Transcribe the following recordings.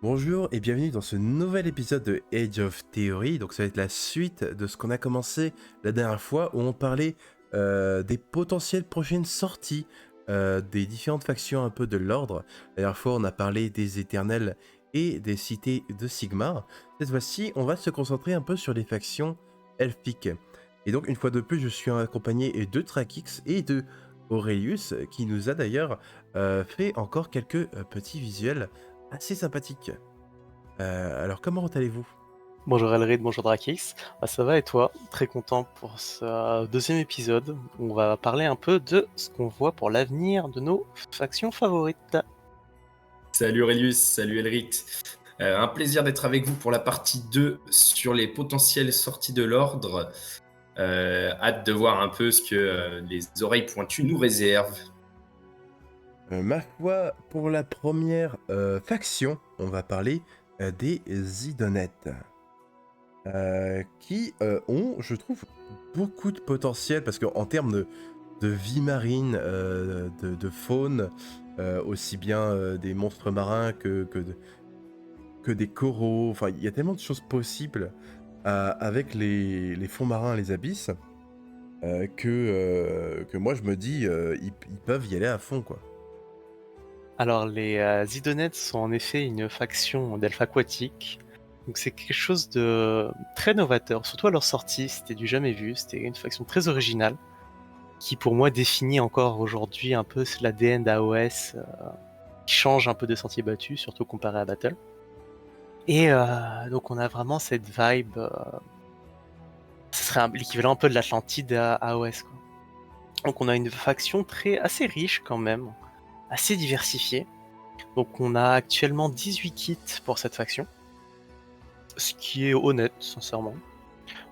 Bonjour et bienvenue dans ce nouvel épisode de Age of Theory. Donc ça va être la suite de ce qu'on a commencé la dernière fois où on parlait des potentielles prochaines sorties des différentes factions un peu de l'ordre. La dernière fois on a parlé des Éternels et des cités de Sigmar. Cette fois-ci on va se concentrer un peu sur les factions elfiques. Et donc une fois de plus je suis accompagné de Trakix et de Aurelius qui nous a d'ailleurs fait encore quelques petits visuels assez sympathique. Alors comment allez-vous? Bonjour Elrid, bonjour Drakix. Ça va et toi? Très content pour ce deuxième épisode où on va parler un peu de ce qu'on voit pour l'avenir de nos factions favorites. Salut Aurelius, salut Elric. Un plaisir d'être avec vous pour la partie 2 sur les potentielles sorties de l'ordre. Hâte de voir un peu ce que les oreilles pointues nous réservent. Ma foi, pour la première faction, on va parler des Zidonnettes, qui ont, je trouve, beaucoup de potentiel, parce qu'en termes de vie marine, de faune, aussi bien des monstres marins que des coraux, enfin, il y a tellement de choses possibles avec les fonds marins, les abysses. Que moi je me dis, ils peuvent y aller à fond, quoi. Alors les Zidonnettes sont en effet une faction d'elfes aquatiques. Donc c'est quelque chose de très novateur, surtout à leur sortie, c'était du jamais vu, c'était une faction très originale qui pour moi définit encore aujourd'hui un peu l'ADN d'AOS, qui change un peu des sentiers battus, surtout comparé à Battle. Et donc on a vraiment cette vibe, ce serait l'équivalent un peu de l'Atlantide à AOS, quoi. Donc on a une faction assez riche quand même, assez diversifiée. Donc on a actuellement 18 kits pour cette faction, ce qui est honnête, sincèrement.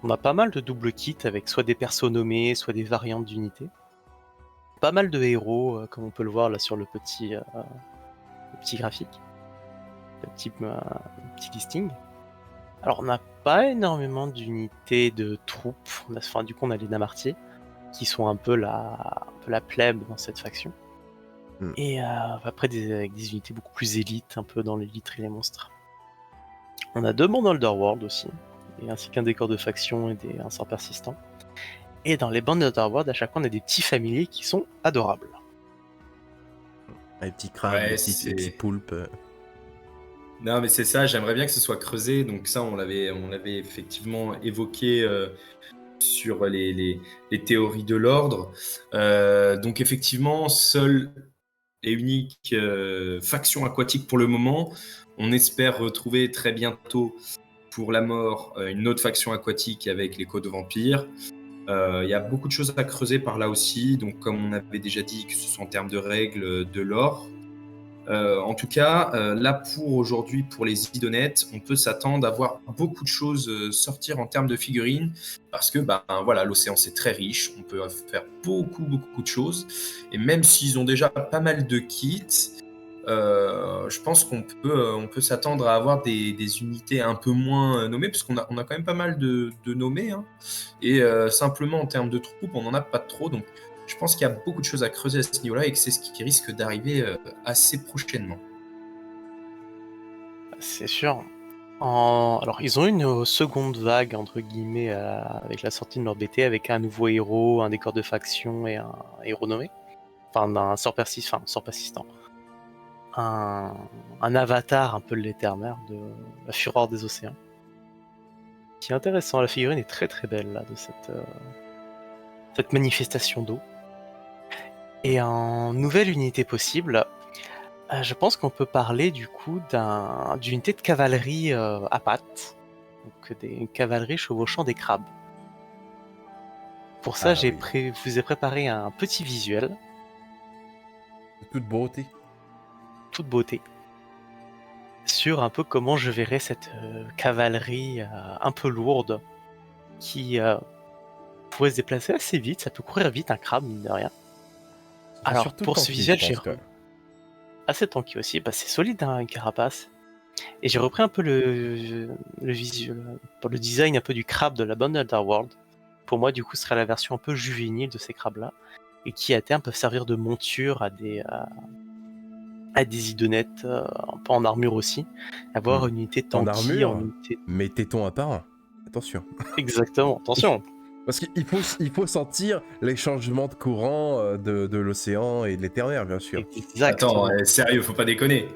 On a pas mal de double kits avec soit des persos nommés, soit des variantes d'unités. Pas mal de héros, comme on peut le voir là sur le petit graphique, le petit listing. Alors on n'a pas énormément d'unités de troupes, du coup on a les Namartiers, qui sont un peu la plèbe dans cette faction. Hmm. Et après avec des unités beaucoup plus élites, un peu dans l'élite et les monstres. On a 2 bandes Underworld aussi, et ainsi qu'un décor de faction et un sort persistant. Et dans les bandes Underworld, à chaque fois on a des petits familiers qui sont adorables. Les petits crabes, Ouais, les petits c'est. poulpes. Non, mais c'est ça, j'aimerais bien que ce soit creusé. Donc, ça, on l'avait effectivement évoqué sur les théories de l'ordre. Donc, effectivement, seule et unique faction aquatique pour le moment. On espère retrouver très bientôt pour la mort une autre faction aquatique avec les Codes Vampires. Il y a beaucoup de choses à creuser par là aussi, donc comme on avait déjà dit, que ce soit en termes de règles, de lore. En tout cas, là pour aujourd'hui, pour les Idonnettes, on peut s'attendre à voir beaucoup de choses sortir en termes de figurines, parce que voilà, l'océan c'est très riche, on peut faire beaucoup de choses, et même s'ils ont déjà pas mal de kits, je pense qu'on peut s'attendre à avoir des unités un peu moins nommées, parce qu'on a quand même pas mal de nommés, hein. Et simplement en termes de troupes, on n'en a pas trop. Donc je pense qu'il y a beaucoup de choses à creuser à ce niveau-là et que c'est ce qui risque d'arriver assez prochainement. C'est sûr. Alors ils ont une seconde vague entre guillemets avec la sortie de leur BT, avec un nouveau héros, un décor de faction et un héros nommé. Enfin un sort persistant, enfin un sort persistant. Un avatar un peu de l'éternel, de la fureur des océans. Qui est intéressant, la figurine est très très belle là, de cette manifestation d'eau. Et en nouvelle unité possible, je pense qu'on peut parler du coup d'une unité de cavalerie à pattes, donc une cavalerie chevauchant des crabes. Pour ça, Ah oui, vous ai préparé un petit visuel, de toute beauté. toute beauté, sur un peu comment je verrais cette cavalerie un peu lourde, qui pourrait se déplacer assez vite, ça peut courir vite un crabe, mine de rien. C'est Alors, surtout pour ce tanky, je visuel, pense, quand même. assez tanky aussi, c'est solide hein, une carapace. Et j'ai repris un peu le visuel, pour le design un peu du crabe de la bonne Underworld. Pour moi, du coup, ce serait la version un peu juvénile de ces crabes-là, et qui à terme peuvent servir de monture à des idonettes un peu en armure aussi, avoir une unité En tanky, armure, en unité... mais tétons à part. Attention. Exactement, attention. Parce qu'il faut sentir les changements de courant de l'océan et de l'éther, bien sûr. Exactement. Attends, sérieux, faut pas déconner.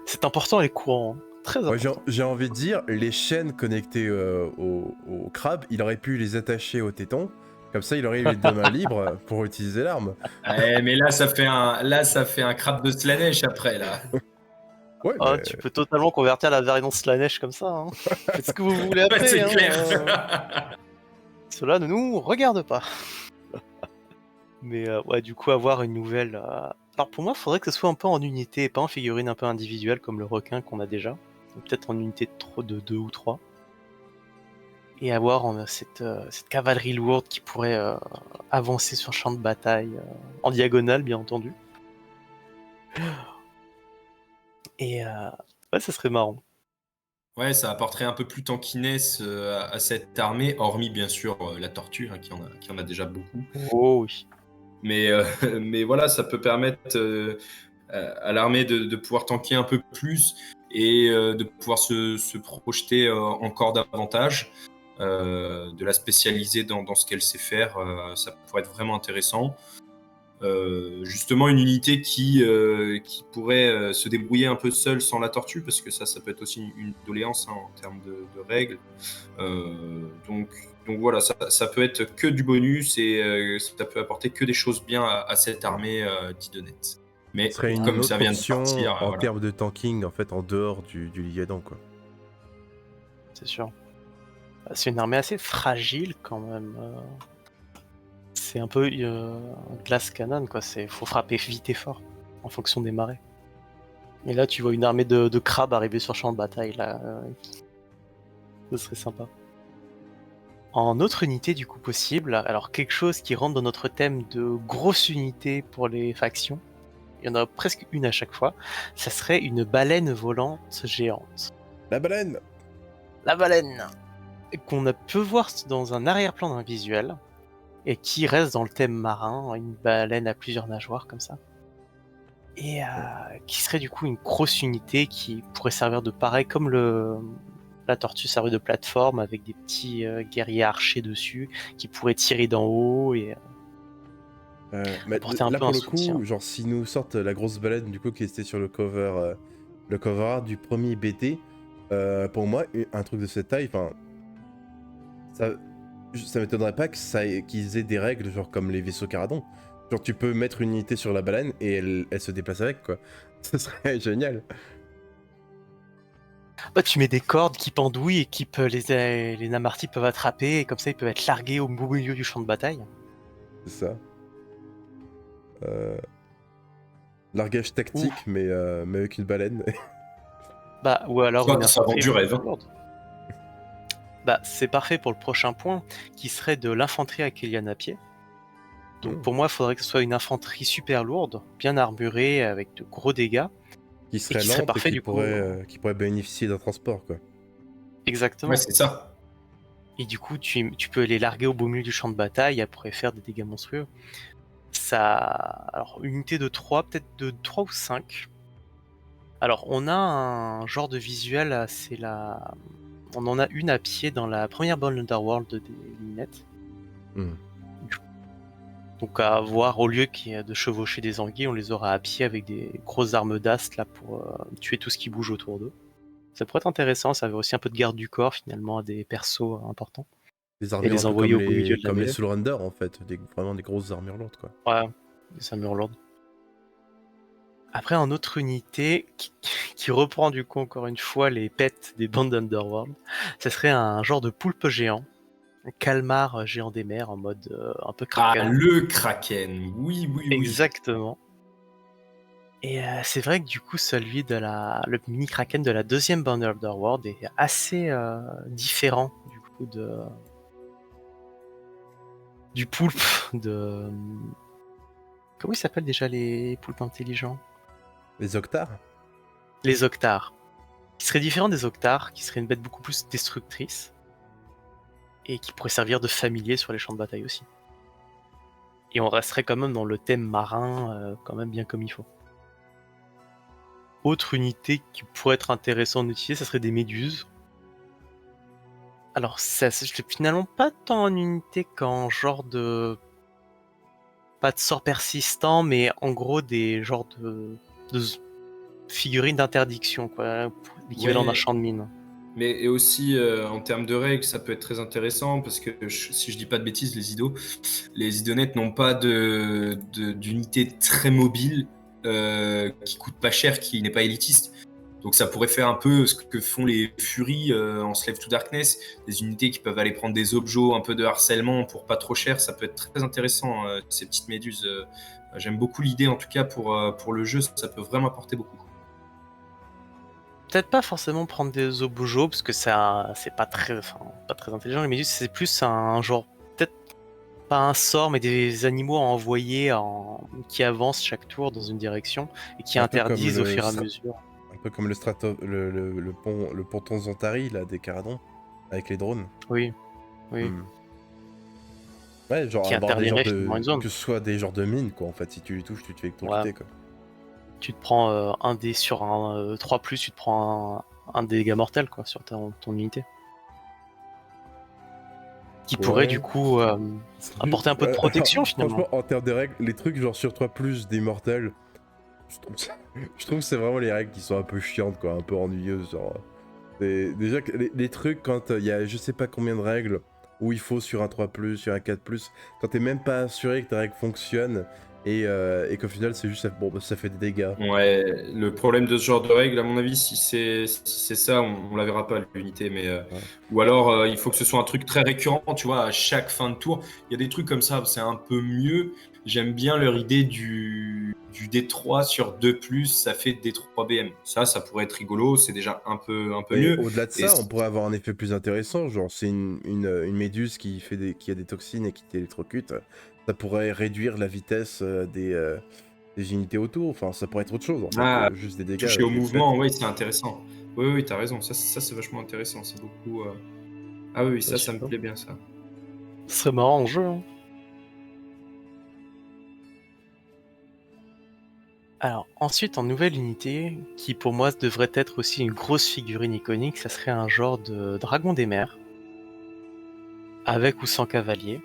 C'est important les courants, hein. Très Moi, important. j'ai envie de dire, les chaînes connectées au crabe, il aurait pu les attacher au téton. Comme ça, il aurait eu les deux mains libres pour utiliser l'arme. Mais là, ça fait un crabe de Slanesh après, là. Ouais, Ah, mais... tu peux totalement convertir la variante Slanesh comme ça. Hein. Faites ce que vous voulez Ouais, après. c'est hein, clair. Cela ne nous regarde pas. Mais ouais, du coup, avoir une nouvelle... Alors pour moi, il faudrait que ce soit un peu en unité, et pas en figurine un peu individuelle comme le requin qu'on a déjà. Peut-être en unité de 2 ou 3. Et avoir cette cavalerie lourde qui pourrait avancer sur le champ de bataille, en diagonale bien entendu. Et ouais, ça serait marrant. Ouais, ça apporterait un peu plus tankiness à cette armée, hormis bien sûr la tortue, hein, qui en a déjà beaucoup. Oh oui. Mais voilà, ça peut permettre à l'armée de pouvoir tanker un peu plus et de pouvoir se projeter encore davantage, de la spécialiser dans ce qu'elle sait faire. Ça pourrait être vraiment intéressant. Justement, une unité qui pourrait se débrouiller un peu seule sans la tortue, parce que ça peut être aussi une doléance, hein, en termes de règles. Donc voilà, ça peut être que du bonus et ça peut apporter que des choses bien à cette armée d'Idonettes. Mais Ce serait une comme autre ça vient de option sortir, en voilà. termes de tanking, en fait, en dehors du Lygadon, quoi. C'est sûr. C'est une armée assez fragile quand même. C'est un peu glace cannon, quoi. Faut frapper vite et fort en fonction des marées. Et là, tu vois une armée de crabes arriver sur le champ de bataille, là. Ce serait sympa. En autre unité, du coup, possible, alors quelque chose qui rentre dans notre thème de grosse unité pour les factions, il y en a presque une à chaque fois, ça serait une baleine volante géante. La baleine! La baleine! Qu'on peut voir dans un arrière-plan d'un visuel, et qui reste dans le thème marin, une baleine à plusieurs nageoires comme ça. Et qui serait du coup une grosse unité qui pourrait servir de pareil comme la tortue servait de plateforme avec des petits guerriers archers dessus qui pourraient tirer d'en haut et Mais apporter un là, peu pour un le soutien. coup, genre, si nous sortent la grosse baleine, du coup, qui était sur le cover art du premier BT, pour moi, un truc de cette taille, enfin, ça m'étonnerait pas qu'ils aient des règles, genre comme les vaisseaux Caradon. Genre, tu peux mettre une unité sur la baleine et elle se déplace avec, quoi. Ce serait génial. Bah, tu mets des cordes qui pendouillent et les Namartis peuvent attraper et comme ça ils peuvent être largués au beau milieu du champ de bataille. C'est ça. Largage tactique, mais avec une baleine. Bah, ou alors une Ça vend infanterie du rêve. lourde. Bah, c'est parfait pour le prochain point, qui serait de l'infanterie akeliane à pied. Donc pour moi, il faudrait que ce soit une infanterie super lourde, bien armurée, avec de gros dégâts. Qui serait qui serait lente parfait, et du coup. qui pourrait bénéficier d'un transport, quoi. Exactement. Ouais, c'est ça. Et du coup, tu peux les larguer au beau milieu du champ de bataille, elle pourrait faire des dégâts monstrueux. Ça... Alors, une unité de 3, peut-être de 3 ou 5. Alors, on a un genre de visuel, on en a une à pied dans la première bande Underworld des lunettes. Donc à voir, au lieu de chevaucher des anguilles, on les aura à pied avec des grosses armes d'ast là pour tuer tout ce qui bouge autour d'eux. Ça pourrait être intéressant, ça avait aussi un peu de garde du corps finalement à des persos importants. Des armures les un peu envoyer comme au beau milieu de la comme les mêlée. Soulrender, en fait. Vraiment des grosses armures lourdes, quoi. Ouais, des armures lourdes. Après, en autre unité qui reprend du coup encore une fois les pets des bandes Underworld, ça serait un genre de poulpe géant, un calmar géant des mers en mode un peu kraken. Ah, le kraken, oui. Exactement. Et c'est vrai que du coup, le mini kraken de la deuxième bande Underworld est assez différent du coup du poulpe de... Comment ils s'appellent déjà les poulpes intelligents ? Les Octars? Les Octars. Qui serait différent des Octars, qui serait une bête beaucoup plus destructrice et qui pourrait servir de familier sur les champs de bataille aussi. Et on resterait quand même dans le thème marin, quand même bien comme il faut. Autre unité qui pourrait être intéressante d'utiliser, ça serait des méduses. Alors, c'est finalement pas tant en unité qu'en genre de... Pas de sort persistant, mais en gros des genres de figurines d'interdiction, quoi. L'équivalent d'un Ouais, champ de mine. mais et aussi en termes de règles, ça peut être très intéressant parce que si je dis pas de bêtises, les idonettes n'ont pas d'unité très mobile qui coûte pas cher, qui n'est pas élitiste. Donc ça pourrait faire un peu ce que font les Furies en Slave to Darkness, des unités qui peuvent aller prendre des objets, un peu de harcèlement pour pas trop cher. Ça peut être très intéressant, ces petites méduses. J'aime beaucoup l'idée, en tout cas pour le jeu, ça peut vraiment apporter beaucoup. Peut-être pas forcément prendre des obojos, parce que c'est pas très intelligent. Les méduses, c'est plus un genre, peut-être pas un sort, mais des animaux à envoyer qui avancent chaque tour dans une direction et qui Un peu comme interdisent au fur et à mesure. un peu comme le ponton Zantari, là, des Caradons, avec les drones. Oui, oui. Ouais, genre Qui avoir des genres interdirait finalement une zone. que ce soit des genres de mines, quoi, en fait. Si tu les touches, tu te fais Ouais. électrocuter, quoi. Tu te prends un dé sur un 3+, tu te prends un dégât mortel, quoi, sur ton unité. Qui pourrait du coup apporter un peu de protection finalement. Franchement, en termes de règles, les trucs genre sur 3 plus d'immortel, je trouve que c'est vraiment les règles qui sont un peu chiantes, quoi, un peu ennuyeuses. Genre, déjà, que les trucs, quand il y a je sais pas combien de règles où il faut sur un 3 plus, sur un 4 plus, quand t'es même pas assuré que ta règle fonctionne et qu'au final c'est juste bon, bah, ça fait des dégâts. Ouais, le problème de ce genre de règle, à mon avis, si c'est ça, on la verra pas l'unité, mais ou alors il faut que ce soit un truc très récurrent, tu vois, à chaque fin de tour. Il y a des trucs comme ça, c'est un peu mieux. J'aime bien leur idée du D3 sur 2+, ça fait D3 BM. Ça pourrait être rigolo, c'est déjà un peu Et mieux. au-delà de Et ça, on pourrait avoir un effet plus intéressant, genre c'est une méduse qui a des toxines et qui t'électrocute. Ça pourrait réduire la vitesse des unités autour, enfin ça pourrait être autre chose en fait, juste des dégâts toucher au bêtes. mouvement, oui, c'est intéressant. Oui, t'as raison, ça c'est vachement intéressant, c'est beaucoup... Ah oui, ça me plaît bien, ça. Ce serait marrant en jeu. Hein. Alors ensuite en nouvelle unité, qui pour moi devrait être aussi une grosse figurine iconique, ça serait un genre de dragon des mers, avec ou sans cavalier.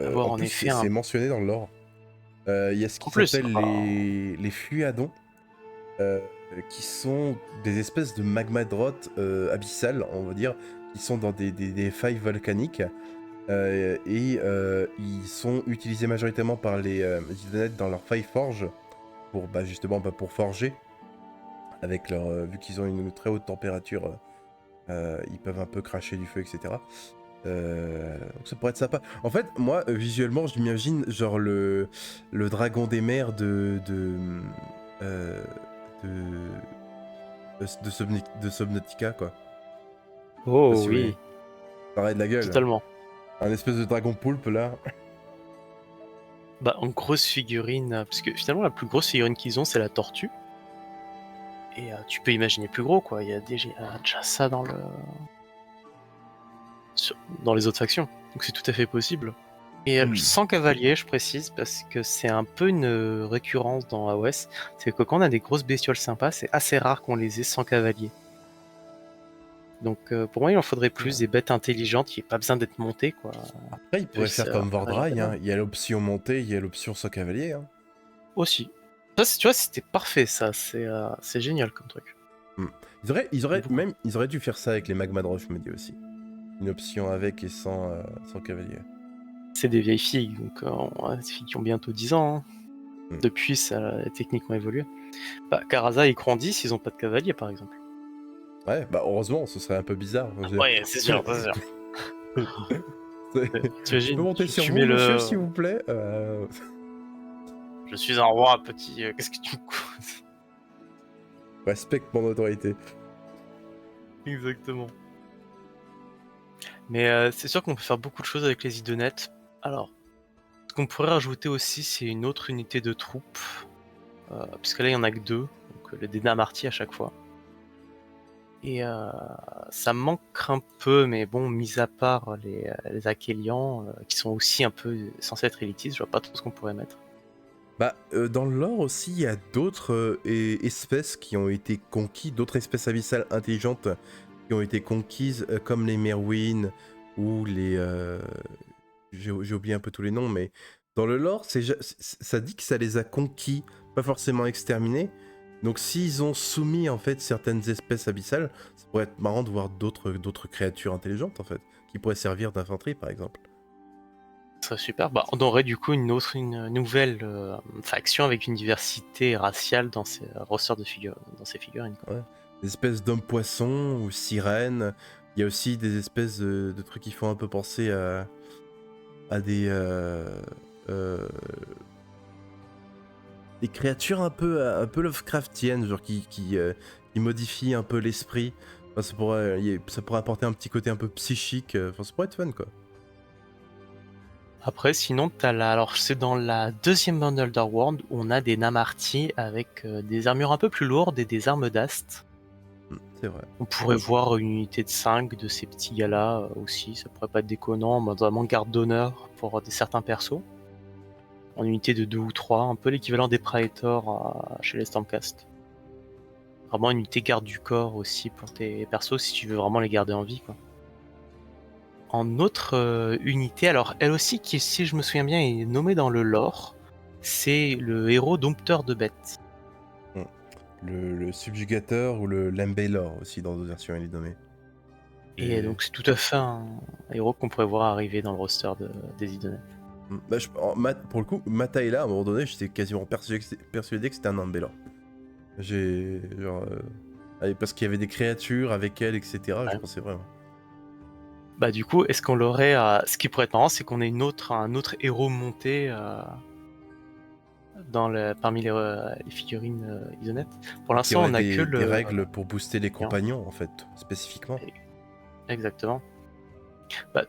Avoir En en plus, effet c'est mentionné dans le lore. Il y a ce En qui plus, s'appelle enfin, les fluadons, qui sont des espèces de magmadrotes abyssales, on va dire, qui sont dans des failles volcaniques. Ils sont utilisés majoritairement par les Idonettes dans leur faille forge pour justement pour forger avec leur vu qu'ils ont une très haute température, ils peuvent un peu cracher du feu, etc. Donc ça pourrait être sympa. En fait, moi visuellement, je m'imagine genre le dragon des mers euh, de Subnautica, quoi. Je sais pas oh si vous voyez. oui, Pareil de la gueule. totalement. Un espèce de dragon poulpe là. Bah en grosse figurine, parce que finalement la plus grosse figurine qu'ils ont c'est la tortue. Et tu peux imaginer plus gros quoi, il y a déjà ça dans dans les autres factions. Donc c'est tout à fait possible. Et sans cavalier, je précise, parce que c'est un peu une récurrence dans AOS, c'est que quand on a des grosses bestioles sympas, c'est assez rare qu'on les ait sans cavalier. Donc pour moi, il en faudrait plus des bêtes intelligentes qui n'aient pas besoin d'être montées, quoi. Après, il pourrait faire comme Vordrai, hein. Hein. Il y a l'option montée, il y a l'option sans cavalier. Hein. Aussi. Ça, tu vois, c'était parfait, ça. C'est génial comme truc. Ils auraient dû faire ça avec les Magmadrots, je me dis aussi. Une option avec et sans cavalier. C'est des vieilles filles, donc des filles qui ont bientôt 10 ans. Hein. Depuis, ça a techniquement évolué. Bah, Karaza et Grandis, ils ont pas de cavalier, par exemple. Ouais, bah heureusement, ce serait un peu bizarre. Ouais, c'est sûr, c'est sûr. Tu peux monter sur vous, mets monsieur, s'il vous plaît Je suis un roi, petit. Qu'est-ce que tu me causes? Respecte mon autorité. Exactement. Mais c'est sûr qu'on peut faire beaucoup de choses avec les idonettes. Alors, ce qu'on pourrait rajouter aussi, c'est une autre unité de troupes. Puisque là, il n'y en a que 2. Donc, les Denamarty à chaque fois. Et ça me manque un peu, mais bon, mis à part les Akélians, qui sont aussi un peu censés être élitistes, je vois pas trop ce qu'on pourrait mettre. Bah, dans le lore aussi, il y a d'autres espèces qui ont été conquises, d'autres espèces abyssales intelligentes qui ont été conquises, comme les Merwin ou les... j'ai oublié un peu tous les noms, mais dans le lore, ça dit que ça les a conquis, pas forcément exterminés. Donc s'ils ont soumis en fait certaines espèces abyssales, ça pourrait être marrant de voir d'autres créatures intelligentes en fait, qui pourraient servir d'infanterie par exemple. Ce serait super. Bah, on aurait du coup une nouvelle faction avec une diversité raciale dans ces rosters de dans ces figurines, quoi. Ouais. Des espèces d'hommes-poissons ou sirènes. Il y a aussi des espèces de trucs qui font un peu penser à euh, des créatures un peu Lovecraftiennes, genre qui modifient un peu l'esprit. Enfin, ça pourrait apporter un petit côté un peu psychique. Enfin, ça pourrait être fun, quoi. Après, sinon, alors c'est dans la deuxième bundle d'Arworld où on a des Namarti avec des armures un peu plus lourdes et des armes d'Ast. C'est vrai. On pourrait voir une unité de 5 de ces petits gars-là aussi, ça pourrait pas être déconnant, notamment garde d'honneur pour certains persos. En unité de 2 ou 3, un peu l'équivalent des Praetors chez les Stormcast. Vraiment une unité garde du corps aussi pour tes persos si tu veux vraiment les garder en vie, quoi. En autre unité, alors elle aussi qui, si je me souviens bien, est nommée dans le lore, c'est le héros dompteur de bêtes. Le subjugateur ou le Lambaylor aussi dans d'autres versions, il est nommé. Et donc c'est tout à fait un héros qu'on pourrait voir arriver dans le roster des Idonets. Bah, pour le coup, Mataela, à un moment donné, j'étais quasiment persuadé que c'était un Lambaylor. Parce qu'il y avait des créatures avec elle, etc. Ouais. Je pensais vraiment. Bah du coup, est-ce qu'on l'aurait ce qui pourrait être marrant, c'est qu'on ait un autre héros monté parmi les figurines Isonet. Pour Qui l'instant, aurait on a que des règles pour booster les compagnons, en fait, spécifiquement. Exactement. Bah,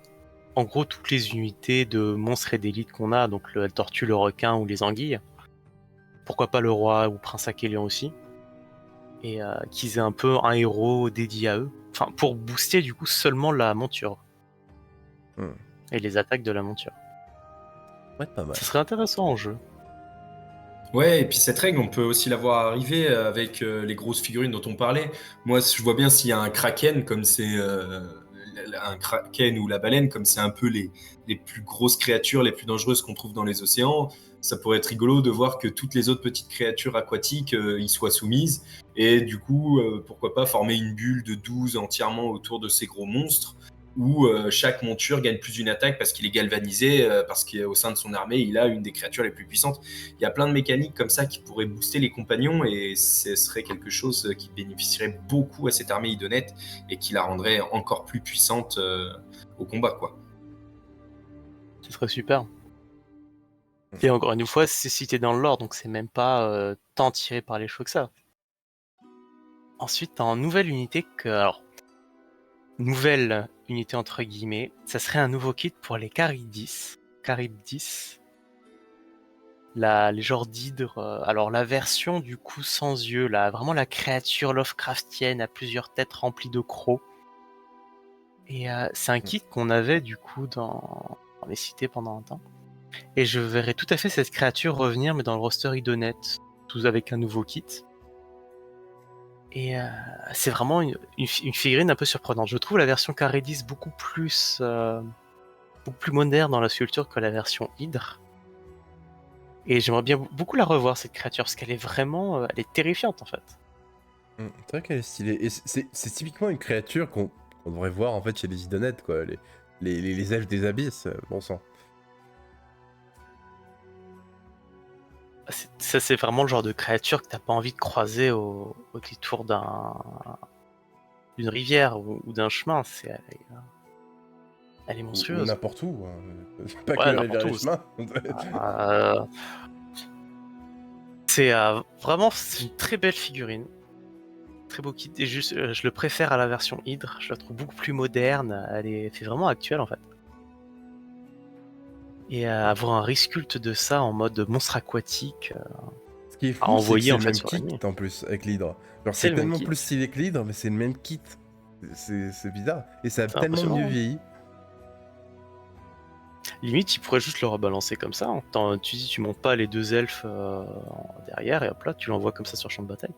en gros, toutes les unités de monstres et d'élites qu'on a, donc la tortue, le requin ou les anguilles, pourquoi pas le roi ou prince Akélion aussi, et qu'ils aient un peu un héros dédié à eux, enfin pour booster du coup seulement la monture et les attaques de la monture. Ouais, pas mal. Ça serait intéressant en jeu. Ouais, et puis cette règle, on peut aussi la voir arriver avec les grosses figurines dont on parlait. Moi, je vois bien s'il y a un kraken, comme c'est un kraken ou la baleine, comme c'est un peu les plus grosses créatures, les plus dangereuses qu'on trouve dans les océans. Ça pourrait être rigolo de voir que toutes les autres petites créatures aquatiques y soient soumises. Et du coup, pourquoi pas former une bulle de 12 entièrement autour de ces gros monstres, où chaque monture gagne plus d'une attaque parce qu'il est galvanisé, parce qu'au sein de son armée, il a une des créatures les plus puissantes. Il y a plein de mécaniques comme ça qui pourraient booster les compagnons et ce serait quelque chose qui bénéficierait beaucoup à cette armée idonette et qui la rendrait encore plus puissante au combat, quoi. Ce serait super. Et encore une fois, c'est cité dans le lore, donc c'est même pas tant tiré par les cheveux que ça. Ensuite, en nouvelle unité alors, nouvelle unité entre guillemets, ça serait un nouveau kit pour les Charybdis. Les genres d'hydres, alors la version du coup sans yeux, vraiment la créature Lovecraftienne à plusieurs têtes remplies de crocs. Et c'est un kit qu'on avait du coup dans les cités pendant un temps. Et je verrais tout à fait cette créature revenir, mais dans le roster Idonet, tout avec un nouveau kit. Et c'est vraiment une figurine un peu surprenante. Je trouve la version Charybdis beaucoup plus moderne dans la sculpture que la version Hydre. Et j'aimerais bien beaucoup la revoir, cette créature, parce qu'elle est vraiment... elle est terrifiante, en fait. C'est vrai qu'elle est stylée. Et c'est typiquement une créature qu'on devrait voir en fait chez les Idonettes, quoi. Les elfes des abysses, bon sang. Ça, c'est vraiment le genre de créature que t'as pas envie de croiser au détour d'une rivière ou d'un chemin. Elle est Ou monstrueuse. n'importe où, hein. Pas Ouais, que la n'importe rivière et où. les chemins. C'est vraiment c'est une très belle figurine. Très beau kit. Et juste, je le préfère à la version Hydre. Je la trouve beaucoup plus moderne. C'est vraiment actuelle, en fait. Et avoir un resculpt de ça en mode monstre aquatique, Ce qui est à fou, c'est que envoyer c'est en le fait même sur kit l'ennemi. en plus avec l'hydre. Genre C'est c'est le même tellement kit. plus stylé que l'hydre, mais c'est le même kit. C'est bizarre. Et ça a C'est tellement mieux impressionnant, hein. vieilli. Limite, il pourrait juste le rebalancer comme ça, hein. Tu dis, tu montes pas les deux elfes derrière, et hop là, tu l'envoies comme ça sur le champ de bataille.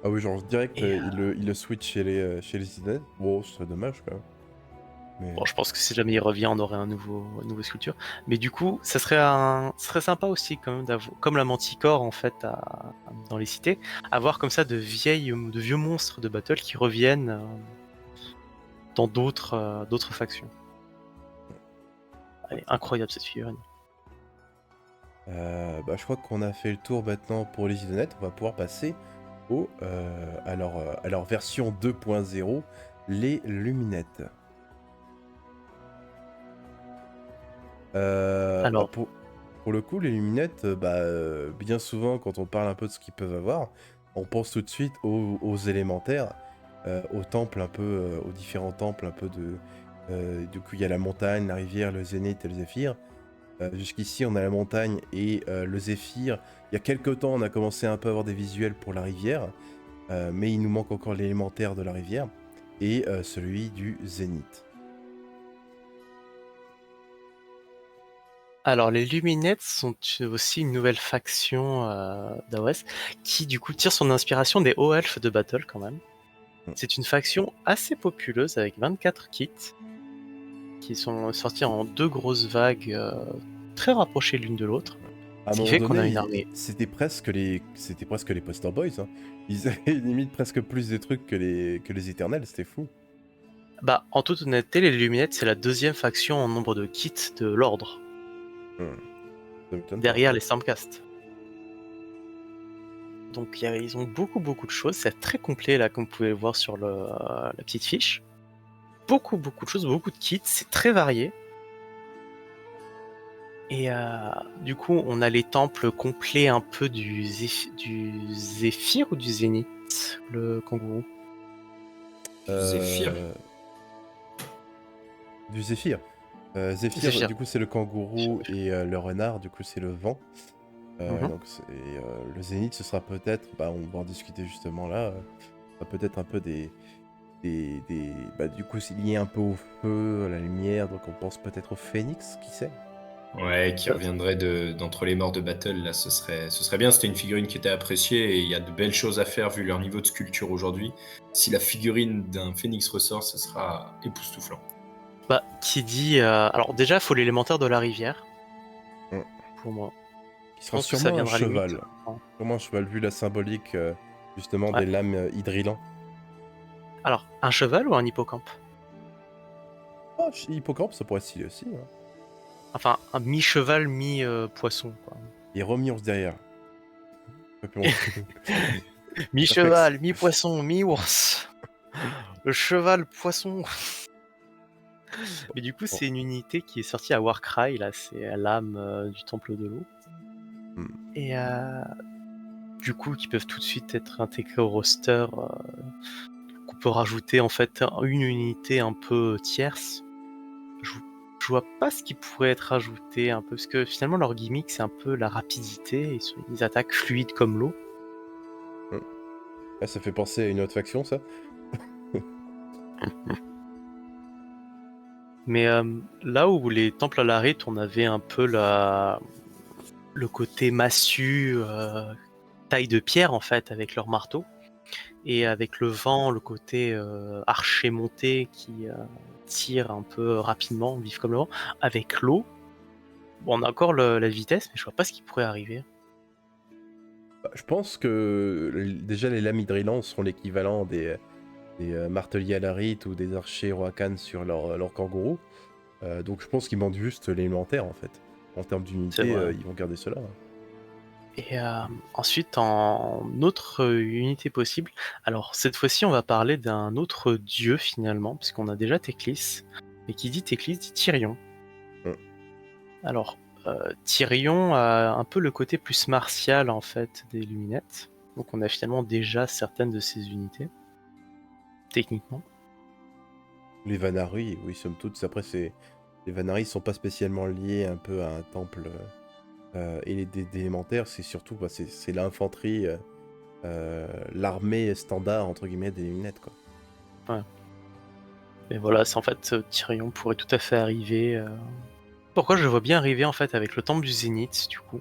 Ah oui, genre direct, Et il le switch chez les Inuits. Bon, ce serait dommage quand même. Mais bon, je pense que si jamais il revient, on aurait une nouvelle sculpture. Mais du coup, ça serait sympa aussi quand même d'avoir, comme la Manticore en fait dans les cités, avoir comme ça de vieux monstres de battle qui reviennent dans d'autres factions. Elle est incroyable cette figurine. je crois qu'on a fait le tour maintenant pour les Inuits. On va pouvoir passer à leur version 2.0, les Luminettes. Alors, Pour le coup, les luminettes, bien souvent, quand on parle un peu de ce qu'ils peuvent avoir, on pense tout de suite aux élémentaires, aux temples un peu, aux différents temples un peu de... du coup, il y a la montagne, la rivière, le zénith et le zéphyr. Jusqu'ici, on a la montagne et le zéphyr. Il y a quelques temps, on a commencé un peu à avoir des visuels pour la rivière, mais il nous manque encore l'élémentaire de la rivière et celui du zénith. alors, les Luminettes sont aussi une nouvelle faction d'AOS qui du coup tire son inspiration des hauts elfes de Battle quand même. C'est une faction assez populeuse avec 24 kits qui sont sortis en deux grosses vagues très rapprochées l'une de l'autre. À un Ce qui moment fait qu'on a donné, une armée. c'était presque les poster boys, hein. Ils avaient limite presque plus de trucs que les éternels, c'était fou. Bah, en toute honnêteté, les Luminettes, c'est la deuxième faction en nombre de kits de l'ordre, Ça m'étonne pas. derrière les Stormcast. Donc ils ont beaucoup de choses, c'est très complet là comme vous pouvez le voir sur la petite fiche. Beaucoup de choses, beaucoup de kits, c'est très varié. Et du coup on a les temples complets un peu du Zéphyr ou du Zénith, le kangourou. Zéphyr. Du Zéphyr. Zéphyr, Zéphyr. du coup, c'est le kangourou et le renard, du coup, c'est le vent. Mhm. Donc, le zénith, ce sera peut-être, on va en discuter justement là, peut-être un peu du coup, c'est lié un peu au feu, à la lumière, donc on pense peut-être au phénix, qui sait? Ouais, qui reviendrait d'entre les morts de Battle, là, ce serait bien. C'était une figurine qui était appréciée et il y a de belles choses à faire vu leur niveau de sculpture aujourd'hui. Si la figurine d'un phénix ressort, ce sera époustouflant. Bah, qui dit alors déjà il faut l'élémentaire de la rivière Mm. pour moi. Qui Je sera pense que ça sûrement un viendra limite. cheval. Sûrement un cheval, vu la symbolique, justement, Ouais. des lames hydrilan. Alors, un cheval ou un hippocampe? Oh, hippocampe, ça pourrait être stylé aussi, hein. Enfin, un mi-cheval, mi-poisson, quoi. Et Romy-ours derrière. Un peu plus loin. Mi-cheval, mi-poisson, mi-ours. Le cheval poisson. Mais du coup, c'est une unité qui est sortie à Warcry, là, c'est l'âme du temple de l'eau. Hmm. Et du coup, qui peuvent tout de suite être intégrés au roster. Qu'on peut rajouter en fait une unité un peu tierce. Je vois pas ce qui pourrait être ajouté un peu, parce que finalement leur gimmick c'est un peu la rapidité, ils attaquent fluides comme l'eau. Ah, ça fait penser à une autre faction, ça. Mais là où les temples à la rite, on avait un peu le côté massue, taille de pierre en fait, avec leur marteau. Et avec le vent, le côté archer monté qui tire un peu rapidement, vif comme le vent. Avec l'eau, bon, on a encore la vitesse, mais je vois pas ce qui pourrait arriver. Je pense que déjà les lames hydrilan seront l'équivalent des marteliers à la rite ou des archers Roakan sur leur kangourou. Donc je pense qu'ils manquent juste l'élémentaire en fait. En termes C'est d'unité, vrai. ils vont garder cela. Et ensuite, en autre unité possible, alors cette fois-ci, on va parler d'un autre dieu finalement, puisqu'on a déjà Teclis. Et qui dit Teclis dit Tyrion. Alors, Tyrion a un peu le côté plus martial en fait des Luminettes. Donc on a finalement déjà certaines de ces unités, techniquement. Les Vanari, oui, somme toute. Après, les Vanari sont pas spécialement liés un peu à un temple. Et des élémentaires, c'est surtout bah, c'est l'infanterie, l'armée standard, entre guillemets, des lunettes, quoi. Et voilà, c'est en fait Tyrion pourrait tout à fait arriver. Pourquoi je le vois bien arriver en fait avec le temple du Zénith du coup.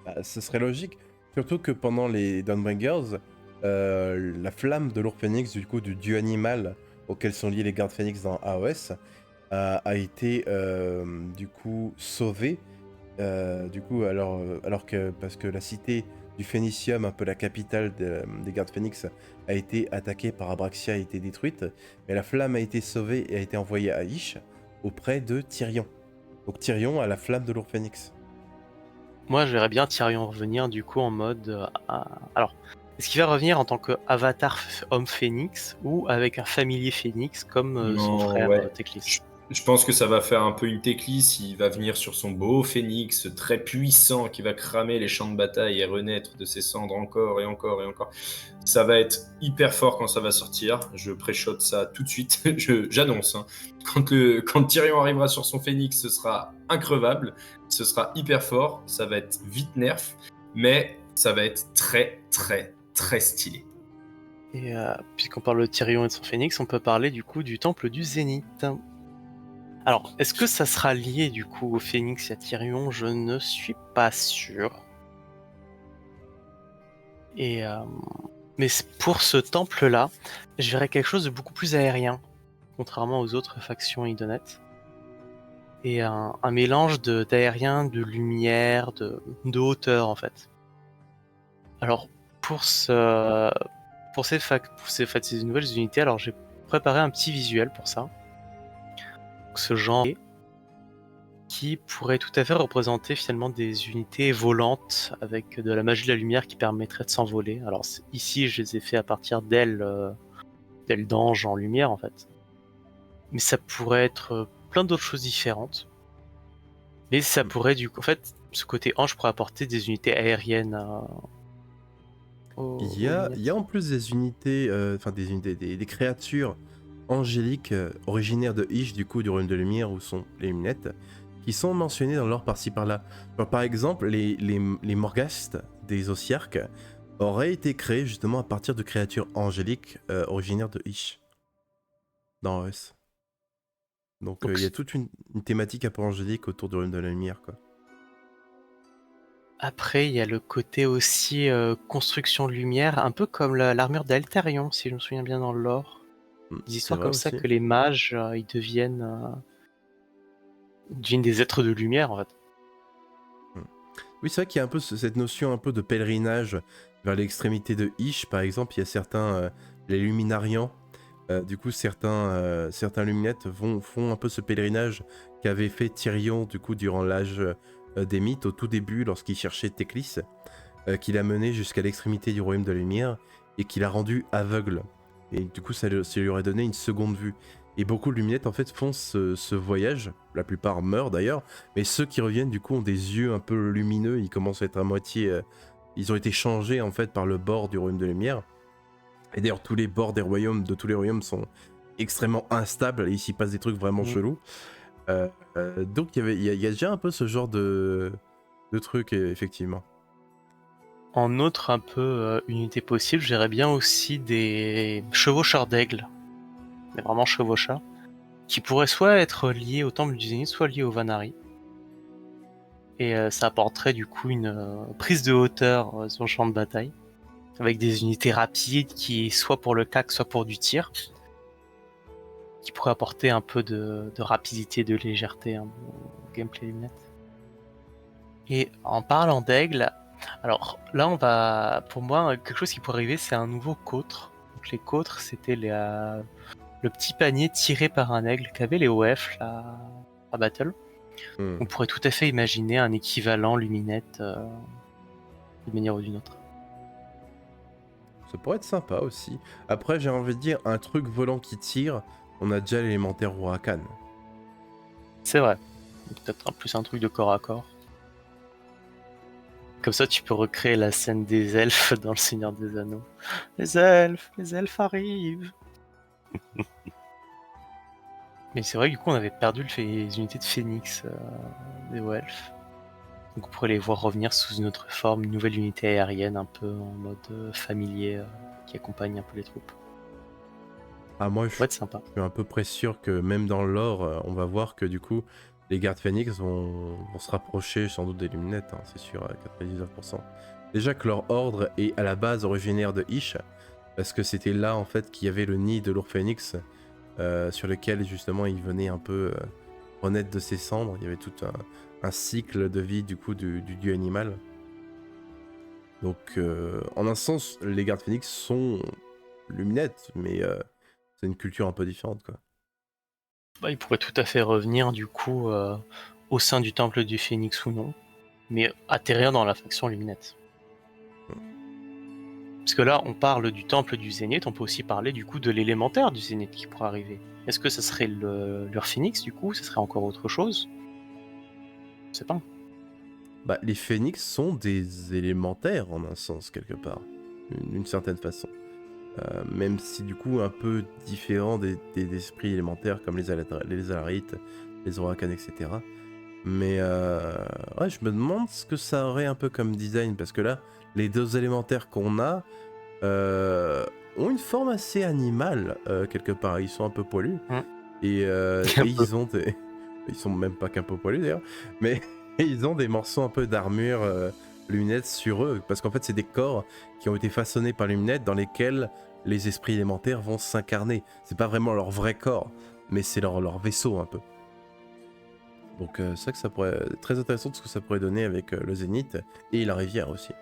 Bah, ce serait logique, surtout que pendant les Dawnbringers, la flamme de l'Our Phoenix, du coup, du dieu animal auquel sont liés les gardes Phoenix dans AOS, a été du coup sauvée. Du coup, alors que parce que la cité du Phénicium, un peu la capitale des gardes Phoenix, a été attaquée par Abraxia, a été détruite, mais la flamme a été sauvée et a été envoyée à Ish auprès de Tyrion. Donc Tyrion a la flamme de l'Our Phoenix. Moi je verrais bien Tyrion revenir du coup en mode. Alors, est-ce qu'il va revenir en tant qu'avatar homme phénix ou avec un familier phénix comme son Non, frère ouais. Teclis? Je pense que ça va faire un peu une Teclis. Il va venir sur son beau phénix très puissant qui va cramer les champs de bataille et renaître de ses cendres encore et encore et encore. Ça va être hyper fort quand ça va sortir. Je préchote ça tout de suite. J'annonce. Hein. Quand Tyrion arrivera sur son phénix, ce sera increvable. Ce sera hyper fort. Ça va être vite nerf. Mais ça va être très, très, très stylé. Et puisqu'on parle de Tyrion et de son phénix, on peut parler du coup du temple du Zénith. Alors, est-ce que ça sera lié du coup au phénix et à Tyrion? Je ne suis pas sûr. Et mais pour ce temple-là, je verrais quelque chose de beaucoup plus aérien, contrairement aux autres factions Idonette. Et un mélange d'aérien, de lumière, de hauteur en fait. Alors pour ces nouvelles unités, alors j'ai préparé un petit visuel pour ça. Donc, ce genre qui pourrait tout à fait représenter finalement des unités volantes avec de la magie de la lumière qui permettrait de s'envoler. Alors ici je les ai fait à partir d'ailes d'anges en lumière en fait. Mais ça pourrait être plein d'autres choses différentes. Mais ça pourrait du coup, en fait, ce côté ange pourrait apporter des unités aériennes Il y a en plus des unités, des créatures angéliques originaires de Ish, du coup, du Royaume de Lumière, où sont les lunettes, qui sont mentionnées dans l'or par-ci par-là. Genre, par exemple, les Morghast des Ossiarques auraient été créés justement à partir de créatures angéliques originaires de Ish, dans OS. Donc il y a toute une thématique un peu angélique autour du Royaume de la Lumière, quoi. Après, il y a le côté aussi construction de lumière, un peu comme l'armure d'Altarion, si je me souviens bien dans le lore. Des histoires comme ça que les mages, ils deviennent des êtres de lumière, en fait. Oui, c'est vrai qu'il y a un peu cette notion un peu de pèlerinage vers l'extrémité de Ish, par exemple. Il y a certains, les Luminarians, du coup, certains luminettes font un peu ce pèlerinage qu'avait fait Tyrion, du coup, durant l'âge des mythes, au tout début, lorsqu'il cherchait Teclis, qu'il a mené jusqu'à l'extrémité du royaume de la lumière et qu'il a rendu aveugle. Et du coup, ça lui aurait donné une seconde vue. Et beaucoup de luminettes, en fait, font ce voyage. La plupart meurent d'ailleurs, mais ceux qui reviennent, du coup, ont des yeux un peu lumineux. Ils commencent à être à moitié. Ils ont été changés, en fait, par le bord du royaume de la lumière. Et d'ailleurs, tous les bords de tous les royaumes sont extrêmement instables et il s'y passe des trucs vraiment chelous. Donc il y a déjà un peu ce genre de trucs, effectivement. En autre un peu unité possible, j'irais bien aussi des chevaucheurs d'aigle, mais vraiment chevaucheurs, qui pourraient soit être liés au temple du Zénith, soit liés au Vanari. Et ça apporterait du coup une prise de hauteur sur le champ de bataille, avec des unités rapides qui, soit pour le CAC, soit pour du tir, qui pourraient apporter un peu de rapidité, de légèreté au gameplay lunettes. Et en parlant d'aigle, alors là on va, pour moi, quelque chose qui pourrait arriver, c'est un nouveau côtre. Donc les côtres, c'était le petit panier tiré par un aigle qu'avaient les OF là, à Battle. On pourrait tout à fait imaginer un équivalent luminette d'une manière ou d'une autre. Ça pourrait être sympa aussi. Après, j'ai envie de dire, un truc volant qui tire, on a déjà l'élémentaire Huracan. C'est vrai. Peut-être plus un truc de corps à corps. Comme ça, tu peux recréer la scène des elfes dans Le Seigneur des Anneaux. Les elfes arrivent. Mais c'est vrai que du coup, on avait perdu les unités de Phoenix des elfes. Donc on pourrait les voir revenir sous une autre forme, une nouvelle unité aérienne un peu en mode familier qui accompagne un peu les troupes. Ah, moi, Ça pourrait être sympa. je suis à peu près sûr que même dans le lore, on va voir que du coup, les gardes Phoenix vont se rapprocher sans doute des Luminettes, hein, c'est sûr, à 99%. Déjà que leur ordre est à la base originaire de Ish, parce que c'était là en fait qu'il y avait le nid de l'ours Phoenix, sur lequel justement il venait un peu renaître de ses cendres. Il y avait tout un cycle de vie du coup du dieu animal. Donc en un sens, les gardes Phoenix sont Luminettes, mais c'est une culture un peu différente, quoi. Bah, il pourrait tout à fait revenir du coup au sein du temple du Phénix ou non, mais atterrir dans la faction Luminette. Parce que là, on parle du temple du Zénith, on peut aussi parler du coup de l'élémentaire du Zénith qui pourrait arriver. Est-ce que ça serait leur Phénix du coup? Ça serait encore autre chose? Je sais pas. Bah, les phénix sont des élémentaires en un sens, quelque part, d'une certaine façon. Même si du coup un peu différent des esprits élémentaires comme les alarites, les oracans, etc. Mais ouais, je me demande ce que ça aurait un peu comme design, parce que là, les deux élémentaires qu'on a ont une forme assez animale, quelque part. Ils sont un peu poilus. Et, Un et peu. ils ont des... Ils sont même pas qu'un peu poilus d'ailleurs, mais ils ont des morceaux un peu d'armure lunettes sur eux, parce qu'en fait c'est des corps qui ont été façonnés par lunettes dans lesquels les esprits élémentaires vont s'incarner. C'est pas vraiment leur vrai corps, mais c'est leur vaisseau un peu. Donc c'est vrai que ça pourrait être très intéressant de ce que ça pourrait donner avec le Zénith et la rivière aussi.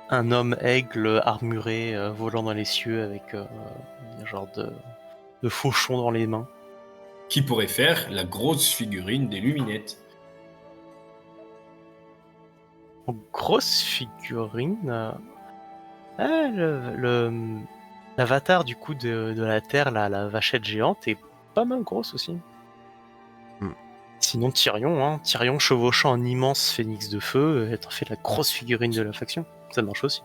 Un homme aigle armuré volant dans les cieux avec un genre de fauchon dans les mains. Qui pourrait faire la grosse figurine des Luminettes. En grosse figurine. L'avatar du coup de la Terre, la vachette géante, est pas mal grosse aussi. Sinon Tyrion chevauchant un immense phénix de feu, étant fait la grosse figurine de la faction. Ça marche aussi.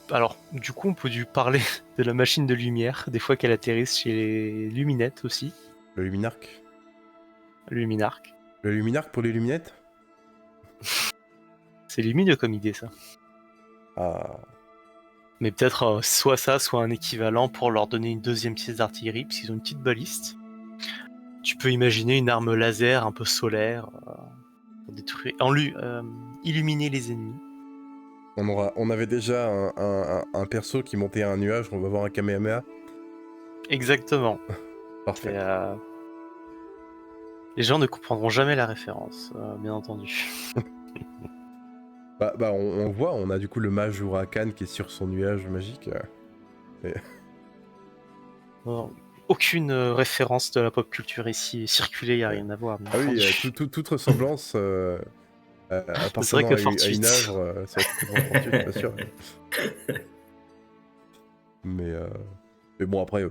Alors, du coup, on peut dû parler de la machine de lumière, des fois qu'elle atterrisse chez les Luminettes aussi. Le Luminarque. Luminarque. Le Luminarque pour les Luminettes. C'est lumineux comme idée, ça. Ah. Mais peut-être soit ça, soit un équivalent pour leur donner une deuxième pièce d'artillerie, puisqu'ils ont une petite baliste. Tu peux imaginer une arme laser un peu solaire pour détruire, illuminer les ennemis. On avait déjà un perso qui montait à un nuage, on va voir un Kamehameha. Exactement. Parfait. Les gens ne comprendront jamais la référence, bien entendu. Bah on voit, on a du coup le mage Huracan qui est sur son nuage magique. Aucune référence de la pop culture ici est circulée, il n'y a rien à voir. Bien Ah oui, entendu. toute ressemblance appartenant que à fortuite. une œuvre, ça va être complètement fortuite, bien sûr. Mais bon, après,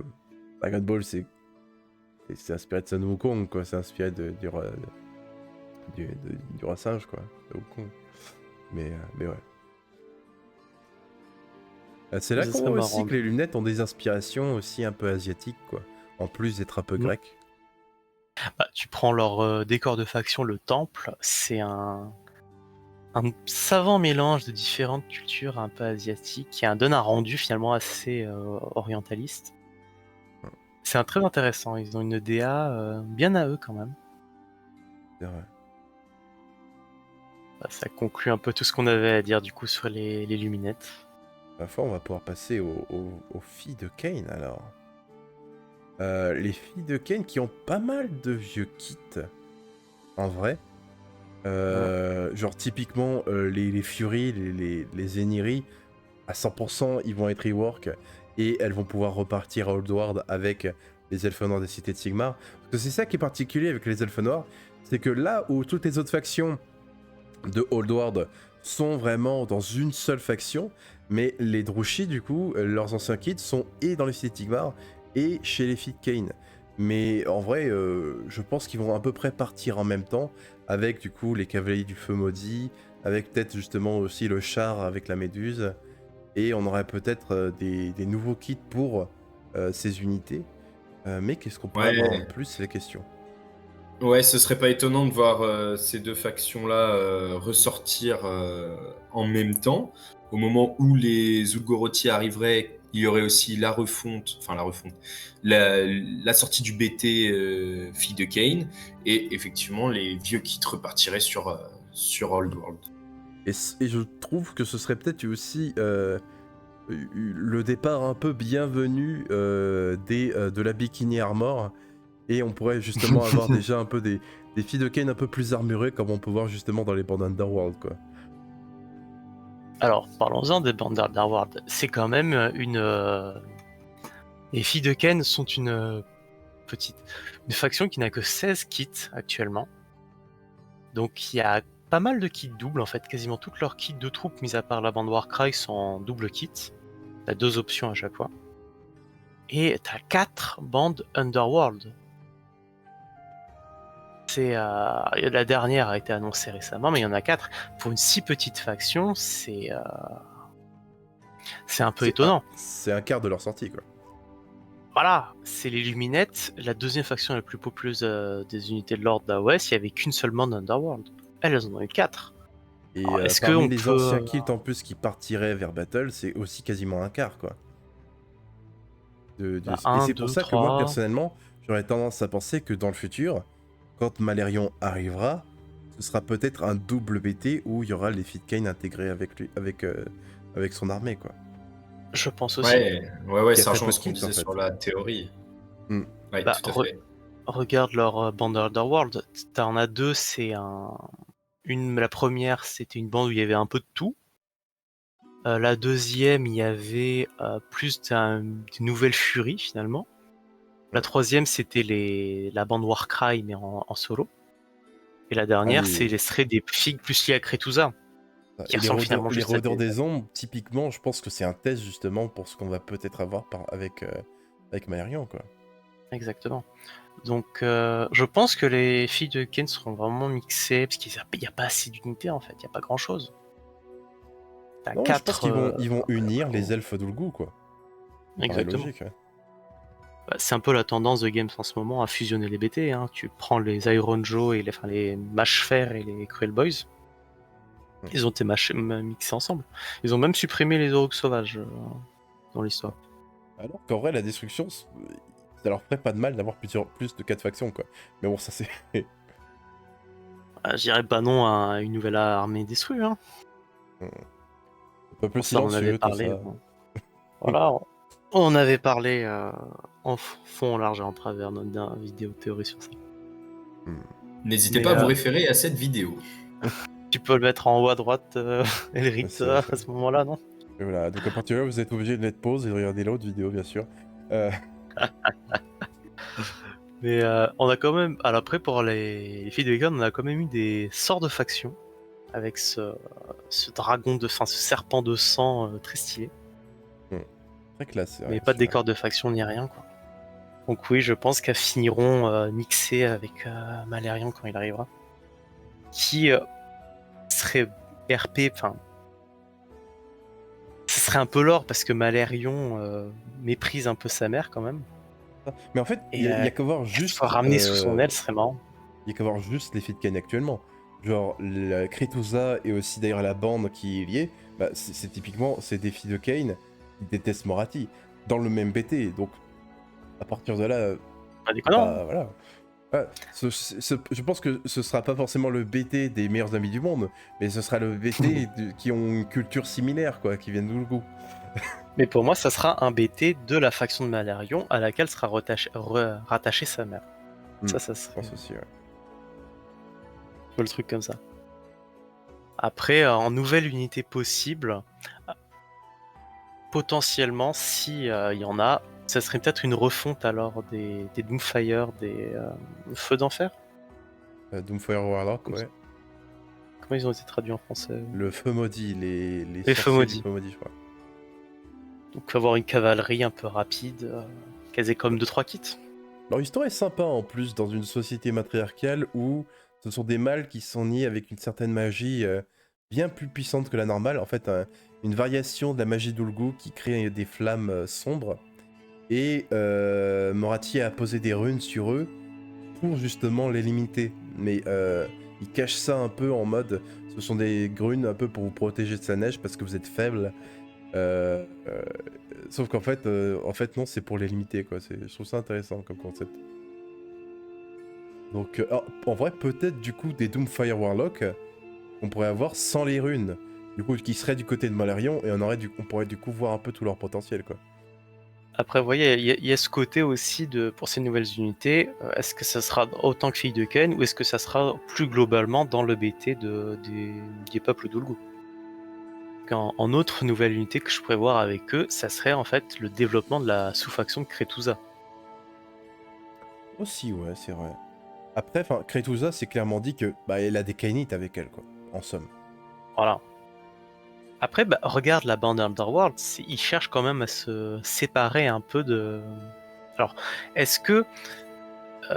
Dragon Ball, c'est inspiré de Sun Wukong, quoi. C'est inspiré du roi singe, quoi, de Wukong. Mais ouais. C'est là Ça qu'on serait voit aussi marrant. que les lunettes ont des inspirations aussi un peu asiatiques, quoi. En plus d'être un peu grec. Bah, tu prends leur décor de faction, le temple, c'est un savant mélange de différentes cultures un peu asiatiques qui donne un rendu finalement assez orientaliste. C'est très intéressant, ils ont une DA bien à eux quand même. C'est vrai. Bah, ça conclut un peu tout ce qu'on avait à dire du coup sur les Luminettes. Ma foi, on va pouvoir passer aux filles de Kane alors. Les filles de Kane qui ont pas mal de vieux kits, en vrai. Genre typiquement les Fury, les Zeniri, à 100% ils vont être rework et elles vont pouvoir repartir à Old World avec les elfes noirs des cités de Sigmar. Parce que c'est ça qui est particulier avec les elfes noirs, c'est que là où toutes les autres factions de Old World sont vraiment dans une seule faction, mais les Drushi du coup, leurs anciens kits sont et dans les cités de Sigmar et chez les filles de Kane. Mais en vrai, je pense qu'ils vont à peu près partir en même temps, avec du coup les cavaliers du feu maudit, avec peut-être justement aussi le char avec la méduse, et on aurait peut-être des nouveaux kits pour ces unités. Mais qu'est-ce qu'on pourrait avoir en plus, c'est la question. Ouais, ce serait pas étonnant de voir ces deux factions-là ressortir en même temps. Au moment où les Zul'Gorothi arriveraient, il y aurait aussi la sortie du BT fille de Kain, et effectivement les vieux kits repartiraient sur Old World. Et je trouve que ce serait peut-être aussi le départ un peu bienvenu de la Bikini Armor. Et on pourrait justement avoir déjà un peu des filles de Kain un peu plus armurées, comme on peut voir justement dans les bandes Underworld, quoi. Alors, parlons-en des bandes Underworld. C'est quand même les filles de Ken sont une faction qui n'a que 16 kits actuellement. Donc il y a pas mal de kits doubles en fait. Quasiment toutes leurs kits de troupes, mis à part la bande Warcry, sont en double kit. T'as 2 options à chaque fois. Et t'as 4 bandes Underworld. La dernière a été annoncée récemment, mais il y en a 4. Pour une si petite faction, c'est un peu étonnant. C'est un quart de leur sortie, quoi. Voilà, c'est les Luminettes, la deuxième faction la plus populeuse des unités de l'ordre d'AOS. Il n'y avait qu'une seule bande Underworld. Elles en ont eu 4. Et Alors, est-ce parmi qu'on les peut... anciens kilts en plus qui partiraient vers Battle, c'est aussi quasiment un quart, quoi. Et c'est pour ça que moi, personnellement, j'aurais tendance à penser que dans le futur, quand Malérion arrivera, ce sera peut-être un double BT où il y aura les filles de Kain intégrées avec lui, avec son armée, quoi. Je pense aussi. Ouais, Qui a ça très rejoint peu ce qu'on de kits, en disait fait. sur la théorie. Hmm. Ouais, Bah, tout à fait. regarde leur bande Underworld. T'en as 2, c'est la première, c'était une bande où il y avait un peu de tout. La deuxième, il y avait plus des nouvelles furies finalement. La troisième, c'était la bande Warcry, mais en solo. Et la dernière, serait des figues plus liées à Kretusa, qui Et ressemblent finalement les juste à rôdeurs des ombres, typiquement, je pense que c'est un test justement pour ce qu'on va peut-être avoir avec Malérion, quoi. Exactement. Donc, je pense que les filles de Ken seront vraiment mixées, parce qu'il n'y a pas assez d'unités en fait, il n'y a pas grand chose. T'as Non, 4. je pense qu'ils vont unir les elfes d'Ulgu, quoi. Exactement. Logique, ouais. Bah, c'est un peu la tendance de Games en ce moment à fusionner les BT. Hein. Tu prends les Iron Joe et les Mâche Fer et les Cruel Boys. Ils ont été mixés ensemble. Ils ont même supprimé les Aurochs sauvages dans l'histoire. Alors qu'en vrai, la destruction, ça leur ferait pas de mal d'avoir plus de 4 factions, quoi. Mais bon, ça c'est... Je dirais pas non à une nouvelle armée détruite. Hein. Un peu plus Ça, on en avait silencieux, tout parlé. ça. Bon. Voilà, on en avait parlé en fond, en large et en travers dans une vidéo théorie sur ça. N'hésitez pas à vous référer à cette vidéo. Tu peux le mettre en haut à droite, Elric, à ce moment-là, non? Et voilà, donc à partir de là, vous êtes obligé de mettre pause et de regarder l'autre vidéo, bien sûr. Mais on a quand même... Alors après, pour les filles de Egon, on a quand même eu des sorts de faction, avec ce dragon ce serpent de sang très stylé. Très classe. Mais pas de décor de faction ni rien, quoi. Donc oui, je pense qu'elles finiront mixées avec Malérion quand il arrivera. Qui serait RP, enfin... Ce serait un peu l'or, parce que Malérion méprise un peu sa mère, quand même. Mais en fait, il y a qu'à voir juste... ramener sous son aile, ce serait marrant. Il y a qu'à voir juste les filles de Kain actuellement. Genre, la Kretusa et aussi d'ailleurs la bande qui est liée, bah, c'est typiquement, c'est des filles de Kain qui détestent Morathi, dans le même BT, donc à partir de là... voilà. Je pense que ce sera pas forcément le BT des meilleurs amis du monde, mais ce sera le BT qui ont une culture similaire, quoi, qui viennent d'Ulgu. Mais pour moi, ça sera un BT de la faction de Malérion à laquelle sera rattachée sa mère. Ça serait... Je pense aussi, ouais. Le truc comme ça. Après, en nouvelle unité possible, potentiellement, si y en a, ça serait peut-être une refonte alors des Doomfire, des Feux d'Enfer. Doomfire Warlock, ouais. Comment ils ont été traduits en français? Le feu maudit, les feux maudits. Je crois. Donc avoir une cavalerie un peu rapide, quasi comme 2-3 kits. Alors l'histoire est sympa en plus dans une société matriarcale où ce sont des mâles qui sont nés avec une certaine magie bien plus puissante que la normale. En fait, une variation de la magie d'Ulgu qui crée des flammes sombres. Et Morathi a posé des runes sur eux pour justement les limiter. Mais ils cachent ça un peu en mode, ce sont des grunes un peu pour vous protéger de sa neige parce que vous êtes faible. Euh, euh, Sauf qu'en fait, non, c'est pour les limiter, quoi. Je trouve ça intéressant comme concept. Donc, en vrai, peut-être du coup des Doomfire Warlock qu'on pourrait avoir sans les runes. Du coup, qui seraient du côté de Malarion et on pourrait du coup voir un peu tout leur potentiel, quoi. Après, vous voyez, il y a ce côté aussi pour ces nouvelles unités. Est-ce que ça sera autant que Fille de Ken ou est-ce que ça sera plus globalement dans le BT des peuples d'Ulgu? En autre nouvelle unité que je pourrais voir avec eux, ça serait en fait le développement de la sous-faction de Kretusa. Aussi, ouais, c'est vrai. Après, enfin, Kretusa, c'est clairement dit que bah, elle a des Kainites avec elle, quoi. En somme. Voilà. Après, bah, regarde la bande Underworld, ils cherchent quand même à se séparer un peu de... Alors, est-ce que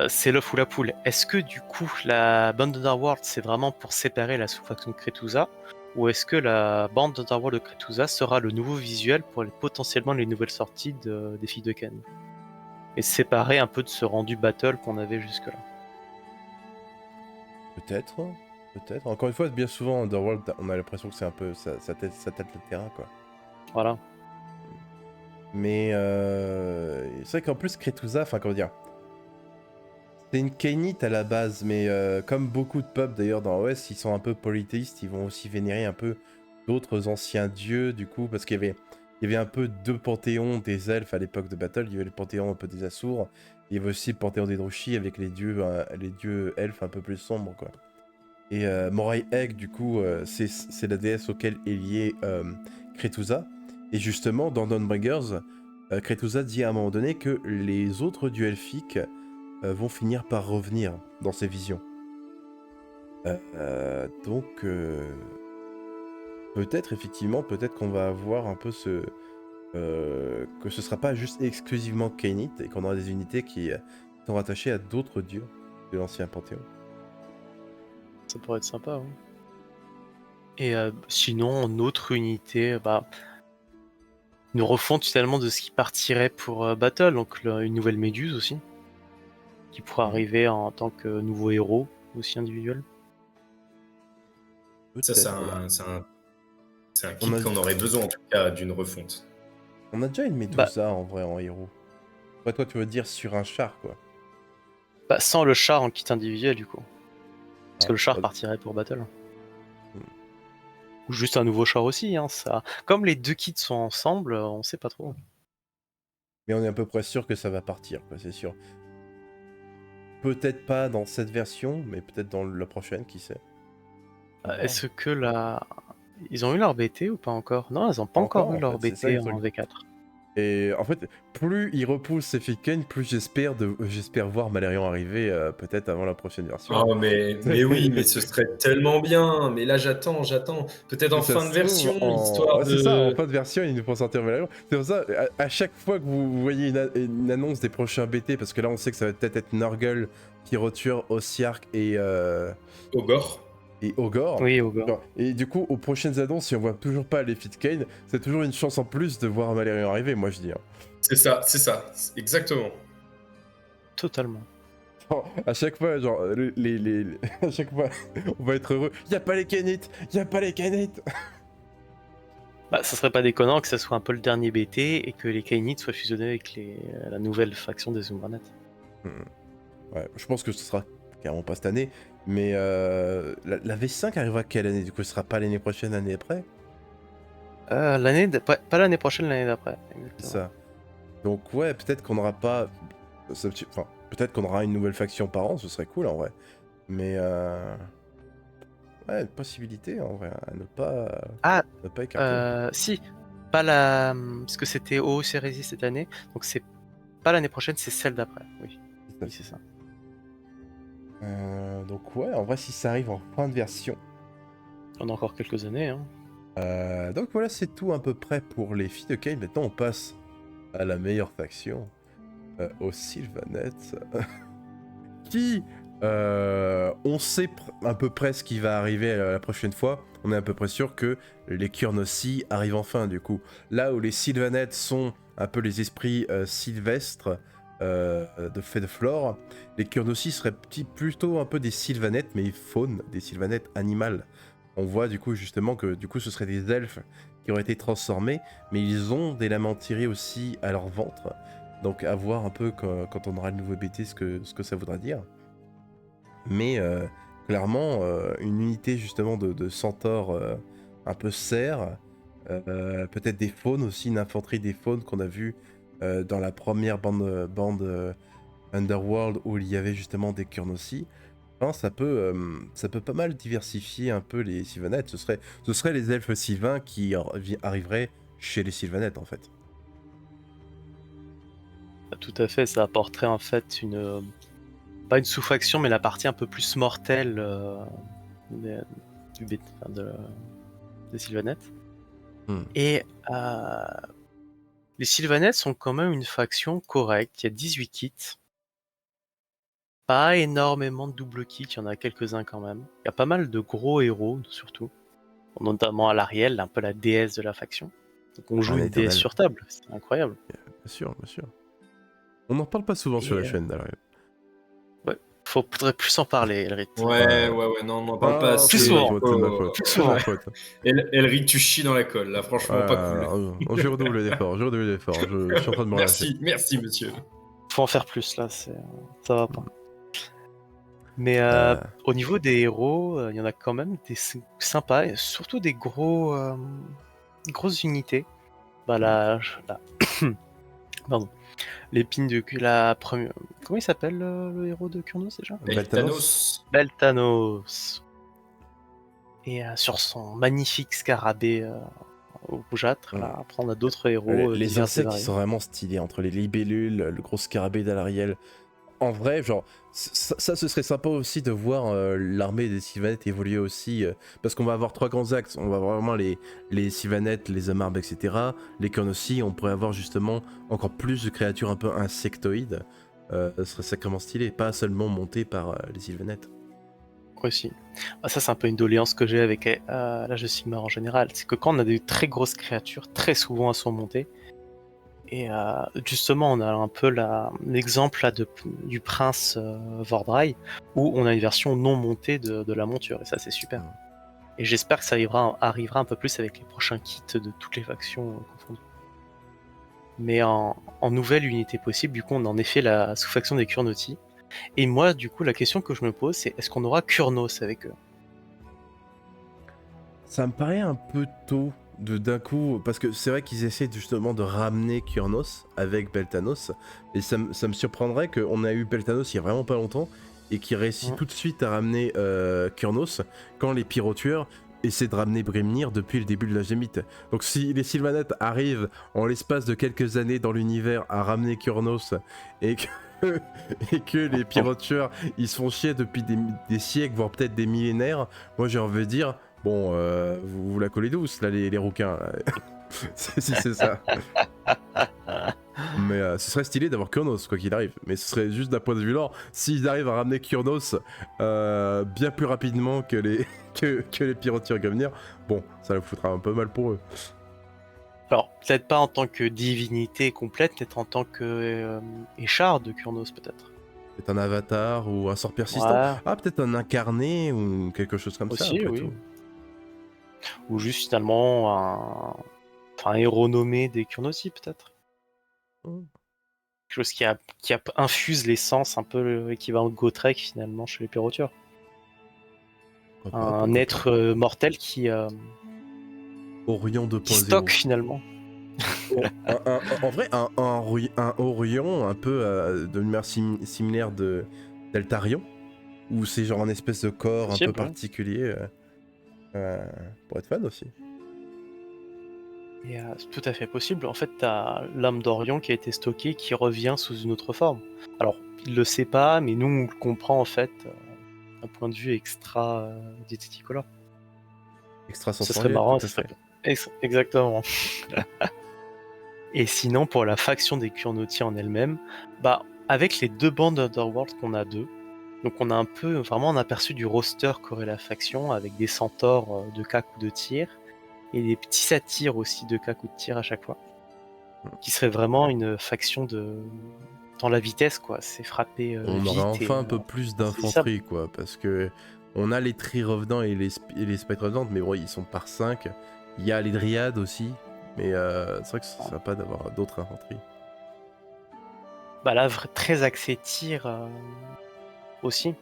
c'est l'œuf ou la poule? Est-ce que du coup, la bande Underworld, c'est vraiment pour séparer la sous-faction de Kretusa? Ou est-ce que la bande Underworld de Kretusa sera le nouveau visuel pour potentiellement les nouvelles sorties des filles de Ken? Et séparer un peu de ce rendu battle qu'on avait jusque-là. Peut-être, hein, peut-être. Encore une fois, bien souvent, Underworld, on a l'impression que c'est un peu ça tête le terrain, quoi. Voilà. Mais c'est vrai qu'en plus, Kretusa, enfin, comment dire, c'est une Kainite à la base, mais comme beaucoup de peuples d'ailleurs dans l'Ouest, ils sont un peu polythéistes, ils vont aussi vénérer un peu d'autres anciens dieux, du coup, parce qu'il y avait un peu deux panthéons des elfes à l'époque de Battle. Il y avait le panthéon un peu des Assours, il y avait aussi le panthéon des Druchis avec les dieux elfes un peu plus sombres, quoi. Et Moray Egg, du coup, c'est la déesse auquel est liée Kretusa. Et justement, dans Dawnbringers, Kretusa dit à un moment donné que les autres dieux elfiques vont finir par revenir dans ses visions. Donc, peut-être effectivement, peut-être qu'on va avoir un peu que ce sera pas juste exclusivement Kainite et qu'on aura des unités qui sont rattachées à d'autres dieux de l'ancien panthéon. Ça pourrait être sympa, oui. Et sinon, en autre unité, une refonte finalement de ce qui partirait pour Battle, donc une nouvelle Méduse aussi, qui pourrait arriver en tant que nouveau héros aussi individuel. Ça, c'est un kit qu'on aurait besoin en tout cas d'une refonte. On a déjà une Medusa en vrai en héros. Ouais, toi tu veux dire sur un char quoi. Sans le char en kit individuel du coup. Parce que le char partirait pour Battle. Ou juste un nouveau char aussi, hein, ça. Comme les deux kits sont ensemble, on sait pas trop. Mais on est à peu près sûr que ça va partir, quoi, c'est sûr. Peut-être pas dans cette version, mais peut-être dans la prochaine, qui sait. Est-ce que ils ont eu leur BT ou pas encore? Non, ils ont pas encore eu leur BT en V4. Et en fait, plus ils repoussent Fiken, plus j'espère voir Malérion arriver peut-être avant la prochaine version. Oh mais oui, mais ce serait tellement bien. Mais là j'attends. Peut-être en fin de version, histoire de... C'est ça, en fin de version, ils nous font sortir Malérion. C'est pour ça, à chaque fois que vous voyez une annonce des prochains BT, parce que là on sait que ça va peut-être être Nurgle, Pyroture, Ossiark et... Ogre. Et Ogre. Oui, Ogre. Et du coup, aux prochaines annonces, si on voit toujours pas les Fitcane, c'est toujours une chance en plus de voir Malérion arriver, moi je dis. Hein. C'est ça, exactement. Totalement. À chaque fois, genre, à chaque fois, on va être heureux. Y'a pas les Kainites. Ça serait pas déconnant que ça soit un peu le dernier BT et que les Kainites soient fusionnés avec la nouvelle faction des Umbranet. Ouais, je pense que ce sera carrément pas cette année. Mais la V5 arrivera quelle année? Du coup, ce sera pas l'année prochaine, l'année après? Pas l'année prochaine, l'année d'après. C'est ça. Donc ouais, peut-être qu'on n'aura pas... Enfin, peut-être qu'on aura une nouvelle faction par an, ce serait cool en vrai. Mais ouais, une possibilité en vrai, à ne pas écarter. Si, pas la... Parce que c'était OO Hérésie cette année, donc c'est pas l'année prochaine, c'est celle d'après, oui. Oui, c'est ça. Donc ouais, en vrai, si ça arrive en fin de version. On a encore quelques années, hein. Donc voilà, c'est tout à peu près pour les filles de Kain. Maintenant, on passe à la meilleure faction, aux Sylvanettes, qui, on sait à peu près ce qui va arriver la prochaine fois. On est à peu près sûr que les Kurnosi arrivent enfin, du coup. Là où les Sylvanettes sont un peu les esprits sylvestres, de Fate of Lore. Les Kurnosi seraient plutôt un peu des sylvanettes, mais faunes, des sylvanettes animales. On voit du coup justement que du coup ce seraient des elfes qui auraient été transformés, mais ils ont des lamentiries aussi à leur ventre. Donc à voir un peu quand on aura le nouveau BT ce que ça voudra dire. Mais clairement, une unité justement de centaures un peu cerfs, peut-être des faunes aussi, une infanterie des faunes qu'on a vu dans la première bande Underworld où il y avait justement des Kurnosi. Enfin, ça peut pas mal diversifier un peu les Sylvanettes. Ce serait les elfes sylvains qui arriveraient chez les Sylvanettes en fait. Tout à fait, ça apporterait en fait pas une sous-faction, mais la partie un peu plus mortelle des, des Sylvanettes. Et les Sylvanettes sont quand même une faction correcte. Il y a 18 kits. Pas énormément de double kits, il y en a quelques-uns quand même. Il y a pas mal de gros héros, surtout. Notamment Alarielle, un peu la déesse de la faction. Donc on joue une déesse sur table, c'est incroyable. Bien sûr, bien sûr. On n'en parle pas souvent sur la chaîne d'Alarielle. Ouais, faudrait plus en parler, Elrit. Ouais, non, on n'en parle pas assez. Plus souvent. Plus souvent. Elrit, tu chies dans la colle, là, franchement, pas cool. Je redouble d'efforts, je suis en train de me relâcher. Merci, monsieur. Faut en faire plus, là, ça va pas. Mais au niveau des héros, il y en a quand même des sympas, et surtout des grosses unités. Pardon. L'épine de la première. Comment il s'appelle le héros de Kurnos déjà? Beltanos. Et sur son magnifique scarabée rougeâtre, là, après on a d'autres héros. Les insectes qui sont vraiment stylés, entre les libellules, le gros scarabée d'Alarielle. En vrai, genre, ça ce serait sympa aussi de voir l'armée des Sylvanettes évoluer aussi, parce qu'on va avoir 3 grands axes. On va avoir vraiment les Sylvanettes, les Amarb, etc. Les Kurnosi, on pourrait avoir justement encore plus de créatures un peu insectoïdes. Ça serait sacrément stylé, pas seulement monté par les Sylvanettes. Aussi. Ça c'est un peu une doléance que j'ai avec l'âge de Sigmar en général, c'est que quand on a des très grosses créatures, très souvent elles sont montées. Et justement, on a un peu l'exemple là, du prince Vordrai, où on a une version non montée de la monture, et ça c'est super. Et j'espère que ça arrivera un peu plus avec les prochains kits de toutes les factions confondues. Mais en nouvelle unité possible, du coup, on a en effet la sous-faction des Kurnoti. Et moi, du coup, la question que je me pose, c'est est-ce qu'on aura Kurnos avec eux? Ça me paraît un peu tôt d'un coup, parce que c'est vrai qu'ils essaient justement de ramener Kurnos avec Beltanos, et ça me surprendrait qu'on a eu Beltanos il y a vraiment pas longtemps, et qu'il réussit tout de suite à ramener Kurnos, quand les pyrotueurs essaient de ramener Brimnir depuis le début de la Gémite. Donc si les Sylvanettes arrivent en l'espace de quelques années dans l'univers à ramener Kurnos, et que les pyrotueurs ils se font chier depuis des siècles, voire peut-être des millénaires, moi j'ai envie de dire, bon, vous la collez douce, là, les rouquins. c'est ça. Mais ce serait stylé d'avoir Kurnos, quoi qu'il arrive. Mais ce serait juste d'un point de vue lore. S'ils arrivent à ramener Kurnos bien plus rapidement que les pyrotiers Gumnir, bon, ça leur foutra un peu mal pour eux. Alors, peut-être pas en tant que divinité complète, peut-être en tant que échard de Kurnos, peut-être. Peut-être un avatar ou un sort persistant. Ouais. Ah, peut-être un incarné ou quelque chose comme aussi, ça. Après oui. tout. Ou juste finalement un héros nommé des Kurnosi, peut-être. Quelque chose qui infuse l'essence, un peu l'équivalent de Gotrek finalement chez les pyrotueurs. Un être mortel qui Orion 2.0. Qui stocke finalement. En vrai, un Orion un peu de lumière similaire d'Eltarion, où c'est genre un espèce de corps un peu particulier, pour être fan aussi. Et c'est tout à fait possible. En fait, t'as l'âme d'Orion qui a été stockée, qui revient sous une autre forme. Alors, il le sait pas, mais nous, on le comprend en fait, d'un point de vue extra diététicolore. Extra sensoriel. Ce serait marrant, ce serait... Exactement. Et sinon, pour la faction des Kurnoti en elle-même, bah, avec les 2 bandes Underworld qu'on a deux, donc on a un peu vraiment un aperçu du roster qu'aurait la faction, avec des centaures de cas coups de tir, et des petits satyres aussi de cas coups de tir à chaque fois, qui serait vraiment une faction dans la vitesse, quoi. C'est frapper On vite aurait et enfin un peu plus insaisissable. d'infanterie, quoi, parce que on a les Tree Revenants et les Spectres Revenants, mais bon, ils sont par 5. Il y a les Dryades aussi, mais c'est vrai que c'est sympa d'avoir d'autres infanteries. Bah là, très axé tir aussi.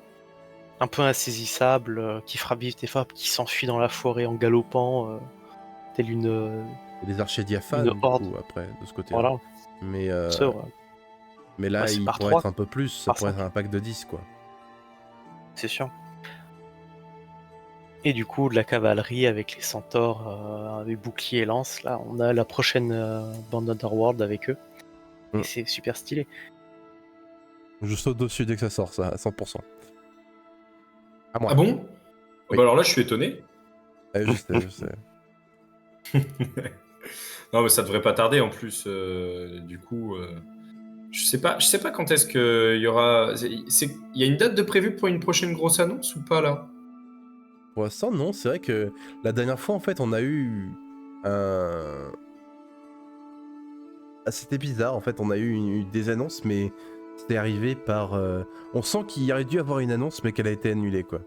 Un peu insaisissable, qui frappe vite et frappe, qui s'enfuit dans la forêt en galopant, telle Et les archers une diaphanes, du horde. coup, après, de ce côté-là. Voilà, Mais, c'est vrai. mais Ouais, là, c'est il par pourrait 3, être un peu plus, ça par pourrait être 5, un pack de 10, quoi. c'est sûr. Et du coup, de la cavalerie avec les centaures, avec bouclier et lance, là, on a la prochaine bande Underworld avec eux. Et Mm. c'est super stylé. Je saute dessus dès que ça sort, ça, à 100%. À moi. Ah bon? Oui. Bah alors là, je suis étonné. Je sais, je sais. Non, mais ça devrait pas tarder en plus. Du coup, je sais pas quand est-ce que il y aura. Il y a une date de prévue pour une prochaine grosse annonce ou pas là? Pour l'instant, non, c'est vrai que la dernière fois, en fait, on a eu un... Ah, c'était bizarre, en fait, on a eu des annonces, mais c'était arrivé par... On sent qu'il y aurait dû avoir une annonce, mais qu'elle a été annulée, quoi.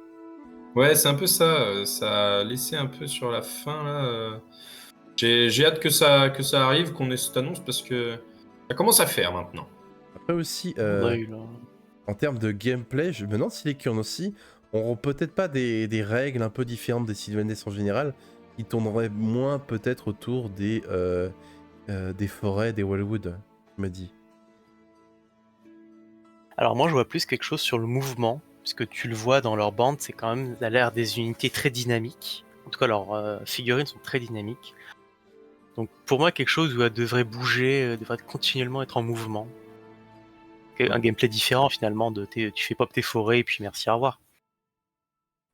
Ouais, c'est un peu ça. Ça a laissé un peu sur la fin là. J'ai hâte que ça arrive, qu'on ait cette annonce parce que ça commence à faire maintenant. Après aussi, On a eu là. en termes de gameplay, je me demande si les Kurn aussi auront peut-être pas des règles un peu différentes des Sylvanès en général, qui tourneraient moins peut-être autour des forêts, des Wildwood, je me dis. Alors moi, je vois plus quelque chose sur le mouvement, puisque tu le vois dans leur bande, c'est quand même, ça a l'air des unités très dynamiques. En tout cas, leurs figurines sont très dynamiques. Donc pour moi, quelque chose où elle devrait bouger, devrait continuellement être en mouvement. Un gameplay différent finalement tu fais pop tes forêts et puis merci, au revoir.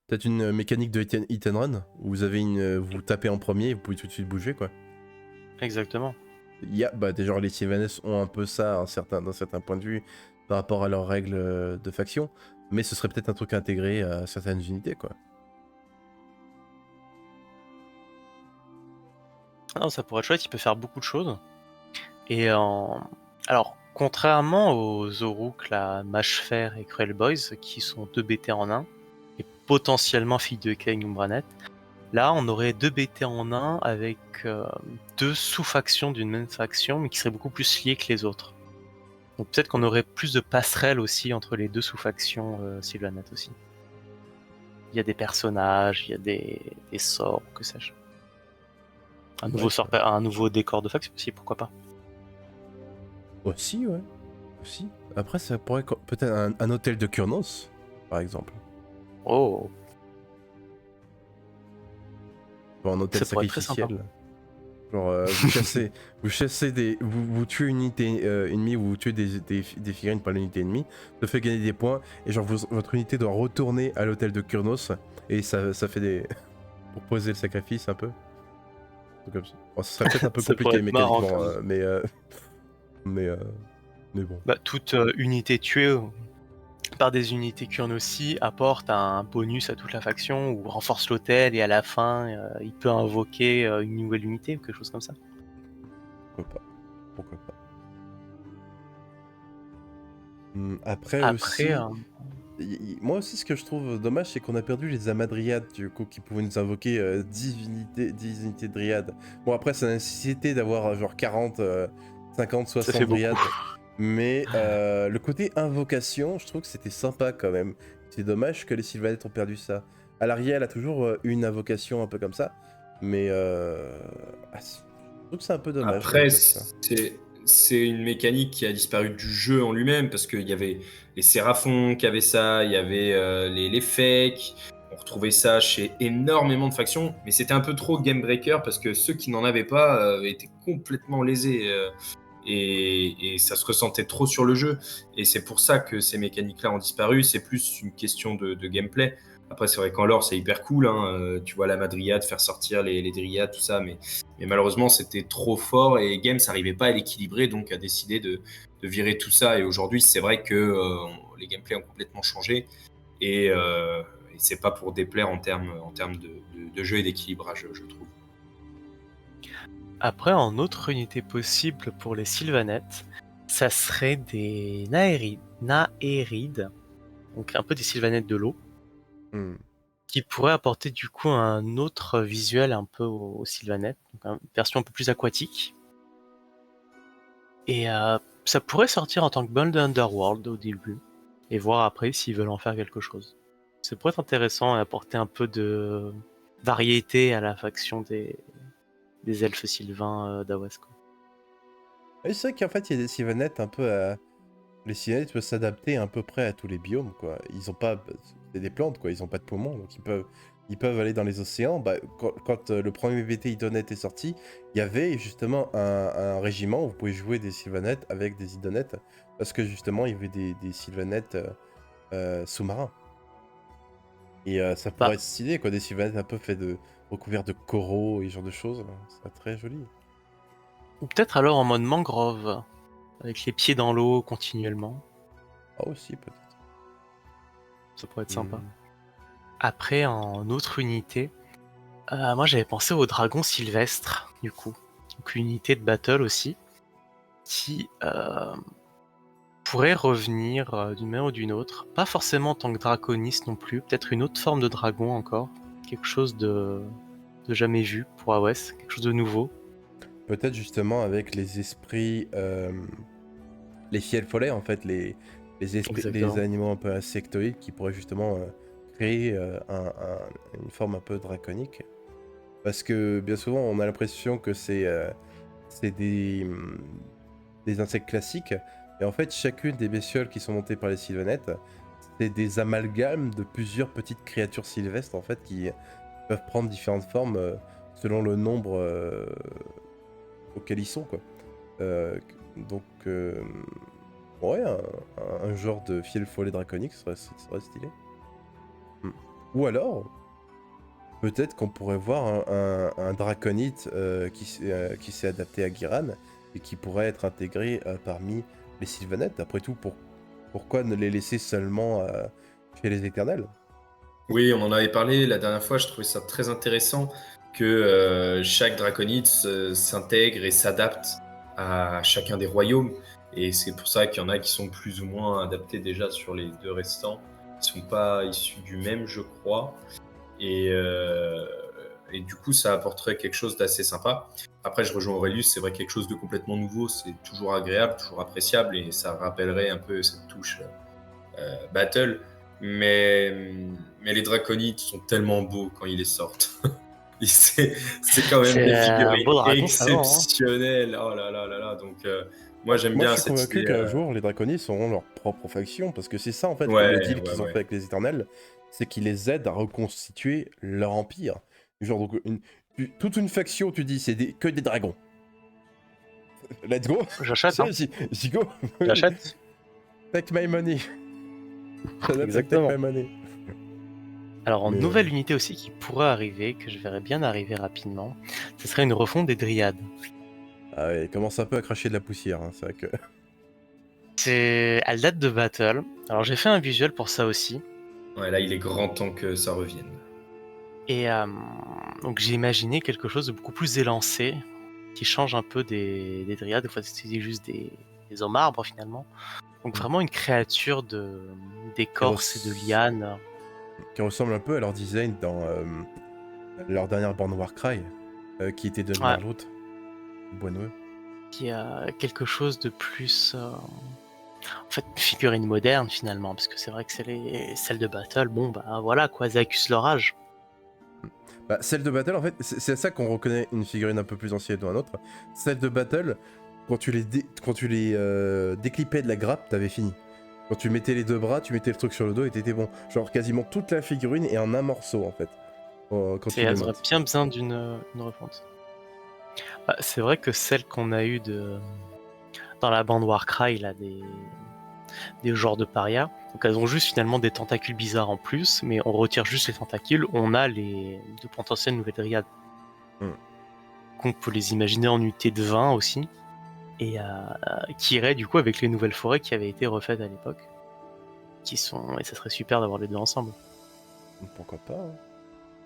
Peut-être une mécanique de hit and run, où vous tapez en premier et vous pouvez tout de suite bouger, quoi. Exactement. Déjà les Sylvanès ont un peu ça d'un certain point de vue par rapport à leurs règles de faction, mais ce serait peut-être un truc intégré à certaines unités, quoi. Ah non, ça pourrait être chouette, il peut faire beaucoup de choses. Alors, contrairement aux Zoruk, la Mâche-Fer et Cruel Boys, qui sont 2 BT en 1, et potentiellement Fille de Kang ou Umbranet, là on aurait 2 BT en 1 avec 2 sous-factions d'une même faction, mais qui seraient beaucoup plus liées que les autres. Donc peut-être qu'on aurait plus de passerelles aussi entre les 2 sous-factions Sylvanet aussi. Il y a des personnages, il y a des sorts, que sais-je. Un nouveau décor de faction aussi, pourquoi pas. Aussi, ouais. Aussi. Après, ça pourrait peut-être un hôtel de Kurnos, par exemple. Oh, Ou un hôtel ça pourrait être très sympa. sacrificiel. Genre, vous chassez vous tuez une unité ennemie ou vous tuez des figurines par l'unité ennemie, ça fait gagner des points, et genre votre unité doit retourner à l'hôtel de Kurnos, et ça fait des... pour poser le sacrifice un peu. Comme ça. Bon, ce serait peut-être un peu Ça pourrait compliqué être marrant, mécaniquement, quand même. mais bon. Bah, toute unité tuée par des unités Kurnosi apporte un bonus à toute la faction ou renforce l'hôtel et à la fin il peut invoquer une nouvelle unité ou quelque chose comme ça. Pourquoi pas. Après Après, aussi, moi aussi ce que je trouve dommage, c'est qu'on a perdu les Amadriades du coup qui pouvaient nous invoquer 10 unités de dryades. Bon après ça a nécessité d'avoir genre 40, 50, ça 60 fait beaucoup. dryades. Mais le côté invocation, je trouve que c'était sympa quand même. C'est dommage que les Sylvanettes ont perdu ça. Alarielle a toujours une invocation un peu comme ça, mais je trouve que c'est un peu dommage qu'elle Après, perde ça. c'est une mécanique qui a disparu du jeu en lui-même parce qu'il y avait les Séraphons qui avaient ça, il y avait les Fakes. On retrouvait ça chez énormément de factions, mais c'était un peu trop game breaker parce que ceux qui n'en avaient pas étaient complètement lésés et ça se ressentait trop sur le jeu. Et c'est pour ça que ces mécaniques-là ont disparu. C'est plus une question de gameplay. Après, c'est vrai qu'en lore, c'est hyper cool. Hein. Tu vois la Madriade faire sortir les Dryades, tout ça, mais malheureusement, c'était trop fort et Games n'arrivait pas à l'équilibrer, donc a décidé de virer tout ça. Et aujourd'hui, c'est vrai que les gameplays ont complètement changé et c'est pas pour déplaire en termes de jeu et d'équilibrage, je trouve. Après, en autre unité possible pour les Sylvanettes, Ça serait des naérides, donc un peu des sylvanettes de l'eau, Hmm. qui pourraient apporter du coup un autre visuel un peu aux sylvanettes, donc une version un peu plus aquatique. Et ça pourrait sortir en tant que bundle Underworld au début, et voir après s'ils veulent en faire quelque chose. Ça pourrait être intéressant et apporter un peu de variété à la faction des elfes sylvains d'Awas, quoi. Et c'est vrai qu'en fait, il y a des sylvanettes un peu à... Les sylvanettes peuvent s'adapter à peu près à tous les biomes, quoi. Ils ont pas... C'est des plantes, quoi. Ils ont pas de poumons, donc ils peuvent aller dans les océans. Bah, quand le premier VT Idonet est sorti, il y avait justement un régiment où vous pouvez jouer des sylvanettes avec des idonettes, parce que justement, il y avait des sylvanettes sous-marins. Et ça Bah, pourrait être stylé, quoi. Des sylvanettes un peu fait de... recouverts de coraux et ce genre de choses. Ça serait très joli. ou peut-être alors en mode mangrove, avec les pieds dans l'eau continuellement. Ah aussi, peut-être. Ça pourrait être sympa. Hmm. Après, en autre unité, moi j'avais pensé au dragon sylvestre, du coup. Donc une unité de battle aussi, qui pourrait revenir d'une manière ou d'une autre. Pas forcément en tant que draconis non plus, peut-être une autre forme de dragon encore. Quelque chose de jamais vu pour AOS, quelque chose de nouveau. Peut-être justement avec les esprits, les fiels follets en fait, les esprits, les Exactement. animaux un peu insectoïdes qui pourraient justement créer une forme un peu draconique. Parce que bien souvent on a l'impression que c'est des insectes classiques, et en fait chacune des bestioles qui sont montées par les sylvanettes, c'est des amalgames de plusieurs petites créatures sylvestres en fait qui peuvent prendre différentes formes selon le nombre auquel ils sont quoi. Euh, donc, ouais, un genre de fiel follet draconique serait stylé. Hmm. Ou alors, peut-être qu'on pourrait voir un draconite qui s'est adapté à Giran et qui pourrait être intégré parmi les sylvanettes. Après tout, pourquoi ne les laisser seulement chez les éternels? Oui, on en avait parlé la dernière fois, je trouvais ça très intéressant que chaque draconite s'intègre et s'adapte à chacun des royaumes. Et c'est pour ça qu'il y en a qui sont plus ou moins adaptés déjà sur les deux restants. Ils ne sont pas issus du même, je crois. Et, euh, et du coup, ça apporterait quelque chose d'assez sympa. Après, je rejoins Aurelius, c'est vrai quelque chose de complètement nouveau, c'est toujours agréable, toujours appréciable, et ça rappellerait un peu cette touche battle. Mais, mais les draconites sont tellement beaux quand ils les sortent. C'est quand même C'est des un figurines beau dragon, ça va, hein. exceptionnelles. Oh là là là là. Donc, moi, j'aime Moi, je bien suis cette convaincu idée. qu'un jour, les draconis auront leur propre faction, parce que c'est ça, en fait, le Ouais, deal ouais, qu'ils ont ouais. fait avec les éternels, c'est qu'ils les aident à reconstituer leur empire. Genre, donc, toute une faction, tu dis, que des dragons. Let's go. J'achète, hein. J'y go. J'achète. Take my money. Take my Exactement. money. Alors, en Mais, nouvelle unité aussi qui pourrait arriver, que je verrais bien arriver rapidement, ce serait une refonte des dryades. ah ouais, il commence un peu à cracher de la poussière, hein, c'est vrai que... Elle date de Battle. Alors, j'ai fait un visuel pour ça aussi. Ouais, là, il est grand temps que ça revienne. Et donc, j'ai imaginé quelque chose de beaucoup plus élancé, qui change un peu des dryades. Des fois, c'est juste des hommes arbres finalement. Donc, Mm. vraiment une créature d'écorce et de lianes. qui ressemble un peu à leur design dans leur dernière Born Warcry, qui était de Ouais, Mirlout, Boineux. qui a quelque chose de plus. En fait, une figurine moderne finalement, parce que c'est vrai que celles de Battle, bon bah voilà quoi, elles accusent leur âge. Bah, celle de Battle, en fait, c'est à ça qu'on reconnaît une figurine un peu plus ancienne ou un autre. Celle de Battle, quand tu les déclipais de la grappe, t'avais fini. Quand tu mettais les deux bras, tu mettais le truc sur le dos et t'étais bon. Genre quasiment toute la figurine est en un morceau en fait. Quand tu les Elles auraient montes. bien besoin d'une refonte. Bah, c'est vrai que celles qu'on a eues dans la bande Warcry, là, des genres de parias, donc elles ont juste finalement des tentacules bizarres en plus, mais on retire juste les tentacules, on a de potentielles nouvelles dryades. Hmm. On peut les imaginer en unité de 20 aussi, et qui iraient du coup avec les nouvelles forêts qui avaient été refaites à l'époque. Et ça serait super d'avoir les deux ensemble. Pourquoi pas, hein.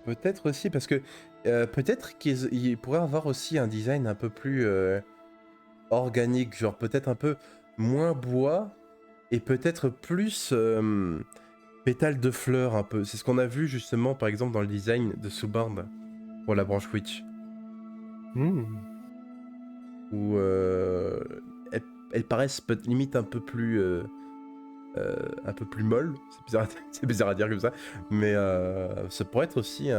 Peut-être aussi parce que peut-être qu'ils pourraient avoir aussi un design un peu plus organique, genre peut-être un peu moins bois et peut-être plus pétales de fleurs un peu. C'est ce qu'on a vu justement par exemple dans le design de Subarb pour la branche Witch. Où elles paraissent limite un peu plus molles. C'est bizarre à dire comme ça. Mais ça pourrait être aussi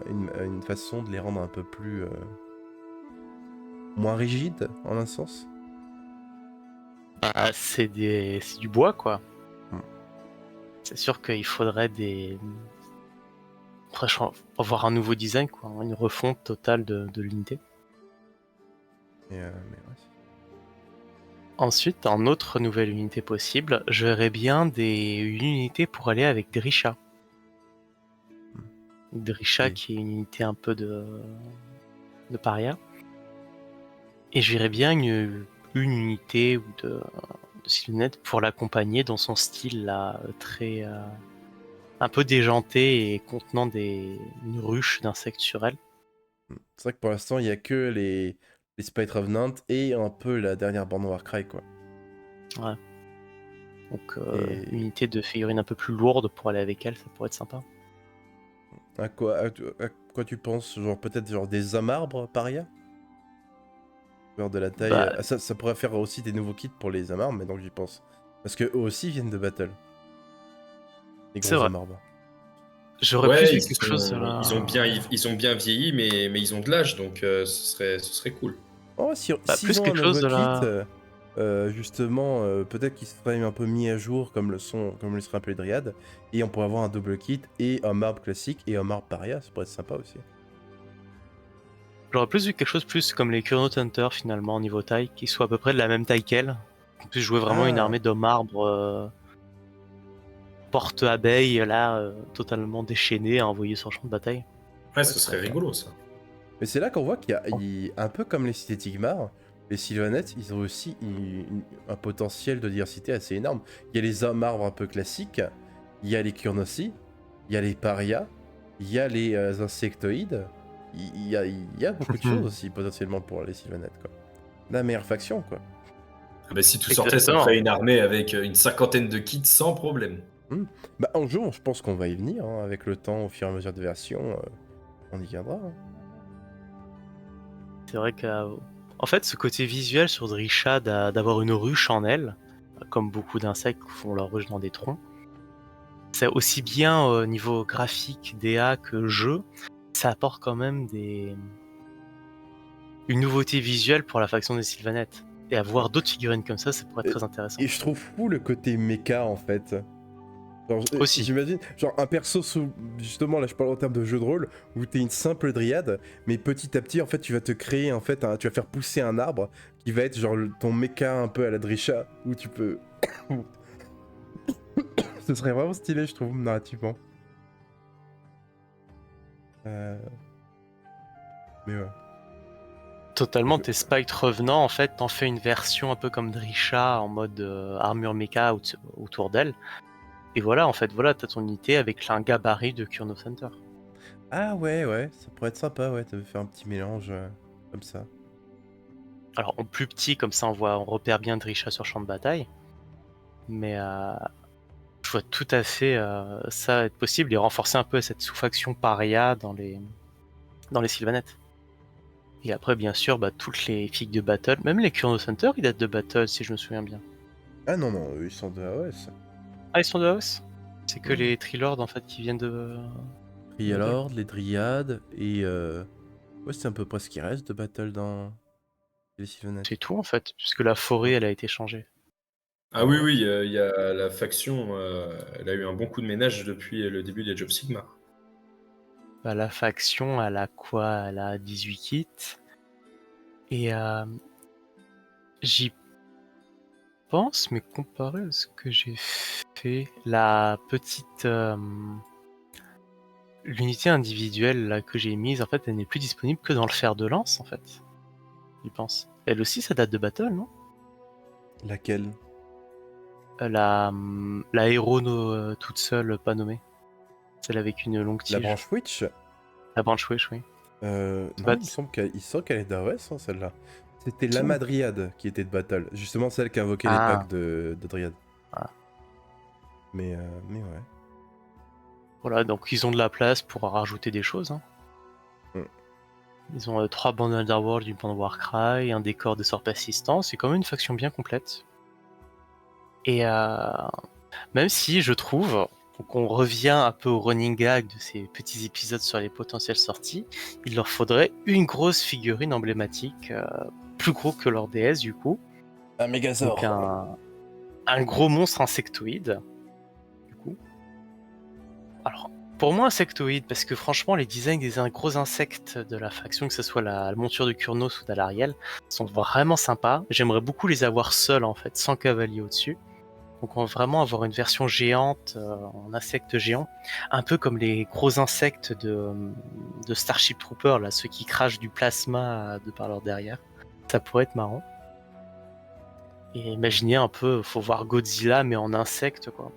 une façon de les rendre un peu plus moins rigides en un sens. Bah, c'est du bois, quoi. Hmm. C'est sûr qu'il faudrait avoir un nouveau design, quoi, une refonte totale de l'unité. Mais ouais. Ensuite, en autre nouvelle unité possible, je verrais bien une unité pour aller avec Drisha. Drisha Oui. qui est une unité un peu de paria. Et je verrais bien une unité ou de Sylvaneth pour l'accompagner dans son style là, très un peu déjanté et contenant une ruche d'insectes sur elle. C'est vrai que pour l'instant, il n'y a que les Spite Revenant et un peu la dernière bande Warcry, quoi. Ouais. Donc Et une unité de figurines un peu plus lourde pour aller avec elle, ça pourrait être sympa. à quoi tu penses? Genre peut-être genre des hommes arbres, paria? Genre de la taille. Bah, Ça pourrait faire aussi des nouveaux kits pour les hommes arbres, mais donc j'y pense. Parce que eux aussi viennent de battle. Les c'est gros vrai. hommes arbres. J'aurais plus Ouais, vu quelque chose de là. ils ont bien vieilli, mais ils ont de l'âge, donc ce serait cool. Oh, Bah, s'ils plus ont un quelque chose nouveau de kit, la. justement, peut-être qu'ils seraient un peu mis à jour comme le serait un peu les Dryades, et on pourrait avoir un double kit et un marbre classique et un marbre paria, ça pourrait être sympa aussi. J'aurais plus vu quelque chose plus comme les Chrono Hunter finalement au niveau taille, qui soit à peu près de la même taille qu'elle. Qu'on puisse jouer vraiment une Ah, armée d'hommes arbres porte-abeilles là, totalement déchaînée à envoyer sur le champ de bataille. Ouais, ouais, ce serait sympa. rigolo ça. Mais c'est là qu'on voit un peu comme les cités Tigmar, les Sylvanettes, ils ont aussi un potentiel de diversité assez énorme. Il y a les hommes arbres un peu classiques, il y a les Kurnosi, il y a les parias, il y a les insectoïdes, il y a beaucoup de choses aussi potentiellement pour les Sylvanettes, quoi. La meilleure faction, quoi. Ah bah, si tout sortait, ça Exactement. ferait une armée avec une cinquantaine de kits sans problème. Bah, un jour, je pense qu'on va y venir, hein, avec le temps, au fur et à mesure de versions, on y viendra, hein. C'est vrai en fait, ce côté visuel sur Drisha d'avoir une ruche en elle, comme beaucoup d'insectes font leur ruche dans des troncs, c'est aussi bien au niveau graphique, DA que jeu, ça apporte quand même une nouveauté visuelle pour la faction des Sylvanettes. Et avoir d'autres figurines comme ça pourrait être Et, très intéressant. et je trouve fou le côté méca, en fait. Genre, Aussi. j'imagine, genre un perso justement là je parle en termes de jeu de rôle où t'es une simple dryade, mais petit à petit en fait tu vas te créer en fait, tu vas faire pousser un arbre qui va être genre ton mecha un peu à la Drisha où tu peux. Ce serait vraiment stylé je trouve narrativement. Euh, Mais ouais. Totalement, Je- tes Spite revenants, en fait, t'en fais une version un peu comme Drisha en mode armure mecha autour d'elle. Et voilà, en fait, voilà, t'as ton unité avec un gabarit de Kurno Center. Ah ouais, ça pourrait être sympa ouais, de faire un petit mélange comme ça. Alors, en plus petit, comme ça, on repère bien Drisha sur champ de bataille. Mais je vois tout à fait ça être possible et renforcer un peu cette sous-faction paria dans les Sylvanettes. Et après, bien sûr, bah, toutes les figues de battle, même les Kurno Center, ils datent de battle, si je me souviens bien. Ah non, eux, ils sont de AOS. Ah, ils sont de house. C'est que Hmm. les Trilords, en fait, qui viennent de battle. Trialord, les Dryades et ouais c'est à peu près ce qui reste de battle dans les Sylvanettes. C'est tout, en fait, puisque la forêt, elle a été changée. Ah oui, oui, il y a la faction, elle a eu un bon coup de ménage depuis le début des Age of Sigmar. Bah, la faction, elle a quoi? Elle a 18 kits. Et j'y pense, mais comparé à ce que j'ai fait, la petite l'unité individuelle là, que j'ai mise, en fait, elle n'est plus disponible que dans le fer de lance, en fait. J'y pense. Elle aussi, ça date de battle, non? Laquelle? La héros toute seule, pas nommée. Celle avec une longue La tige. branche Witch? La branch wish, oui. Non, C'est pas- il me semble qu'elle est d'AOS, hein, celle-là. C'était Lama Dryad qui était de battle. Justement, celle qui invoquait les Ah, packs de Dryad. ah. Mais ouais. Voilà, donc ils ont de la place pour rajouter des choses. Hein. Mm. Ils ont 3 bandes Underworld, une bande Warcry, un décor de sort persistant. C'est quand même une faction bien complète. Et même si je trouve qu'on revient un peu au running gag de ces petits épisodes sur les potentielles sorties, il leur faudrait une grosse figurine emblématique, plus gros que leur déesse du coup. Un Donc Megazord. un gros monstre insectoïde, du coup. Alors, pour moi, insectoïde, parce que franchement, les designs des gros insectes de la faction, que ce soit la monture de Kurnos ou d'Alariel, sont vraiment sympas. J'aimerais beaucoup les avoir seuls, en fait, sans cavalier au-dessus. Donc, on va vraiment avoir une version géante, en insecte géant, un peu comme les gros insectes de Starship Trooper, là, ceux qui crachent du plasma de par leur derrière. Ça pourrait être marrant. Et imaginez un peu, faut voir Godzilla, mais en insecte, quoi.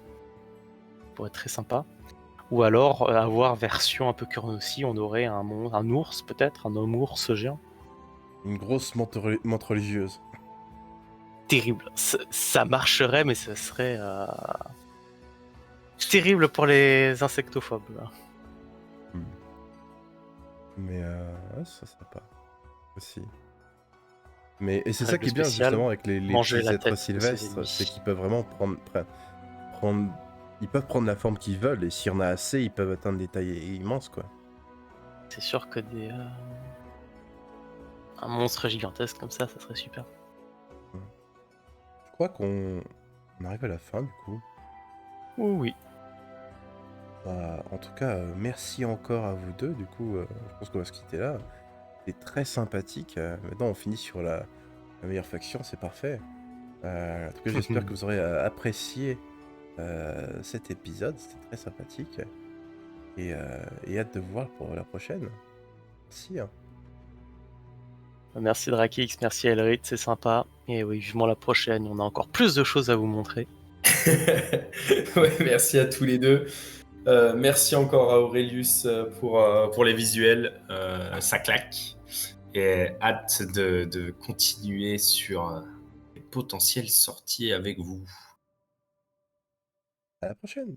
Ça pourrait être très sympa. Ou alors avoir version un peu Kurnosi, on aurait un ours peut-être, un homme-ours géant. Une grosse menthe religieuse. Terrible. Ça marcherait, mais ça serait terrible pour les insectophobes. Là. Hmm. Mais ouais, ça serait pas aussi. Et c'est ça Règle qui est bien spéciale, justement avec les manger petits la êtres tête de ses sylvestres, c'est ennemis. qu'ils peuvent vraiment prendre. Ils peuvent prendre la forme qu'ils veulent, et s'il y en a assez, ils peuvent atteindre des tailles immenses, quoi. C'est sûr que un monstre gigantesque comme ça serait super. Je crois qu'on arrive à la fin, du coup. Oui. Bah, en tout cas, merci encore à vous deux. Du coup, je pense qu'on va se quitter là. C'est très sympathique. Maintenant, on finit sur la meilleure faction, c'est parfait. En tout cas, j'espère que vous aurez apprécié cet épisode. C'était très sympathique. Et hâte de vous voir pour la prochaine. Merci. Hein. Merci Drakix, merci Elrit, c'est sympa. Et oui, vivement la prochaine, on a encore plus de choses à vous montrer. Ouais, merci à tous les deux. Merci encore à Aurelius pour les visuels. Ça claque. Et hâte de continuer sur les potentielles sorties avec vous. À la prochaine.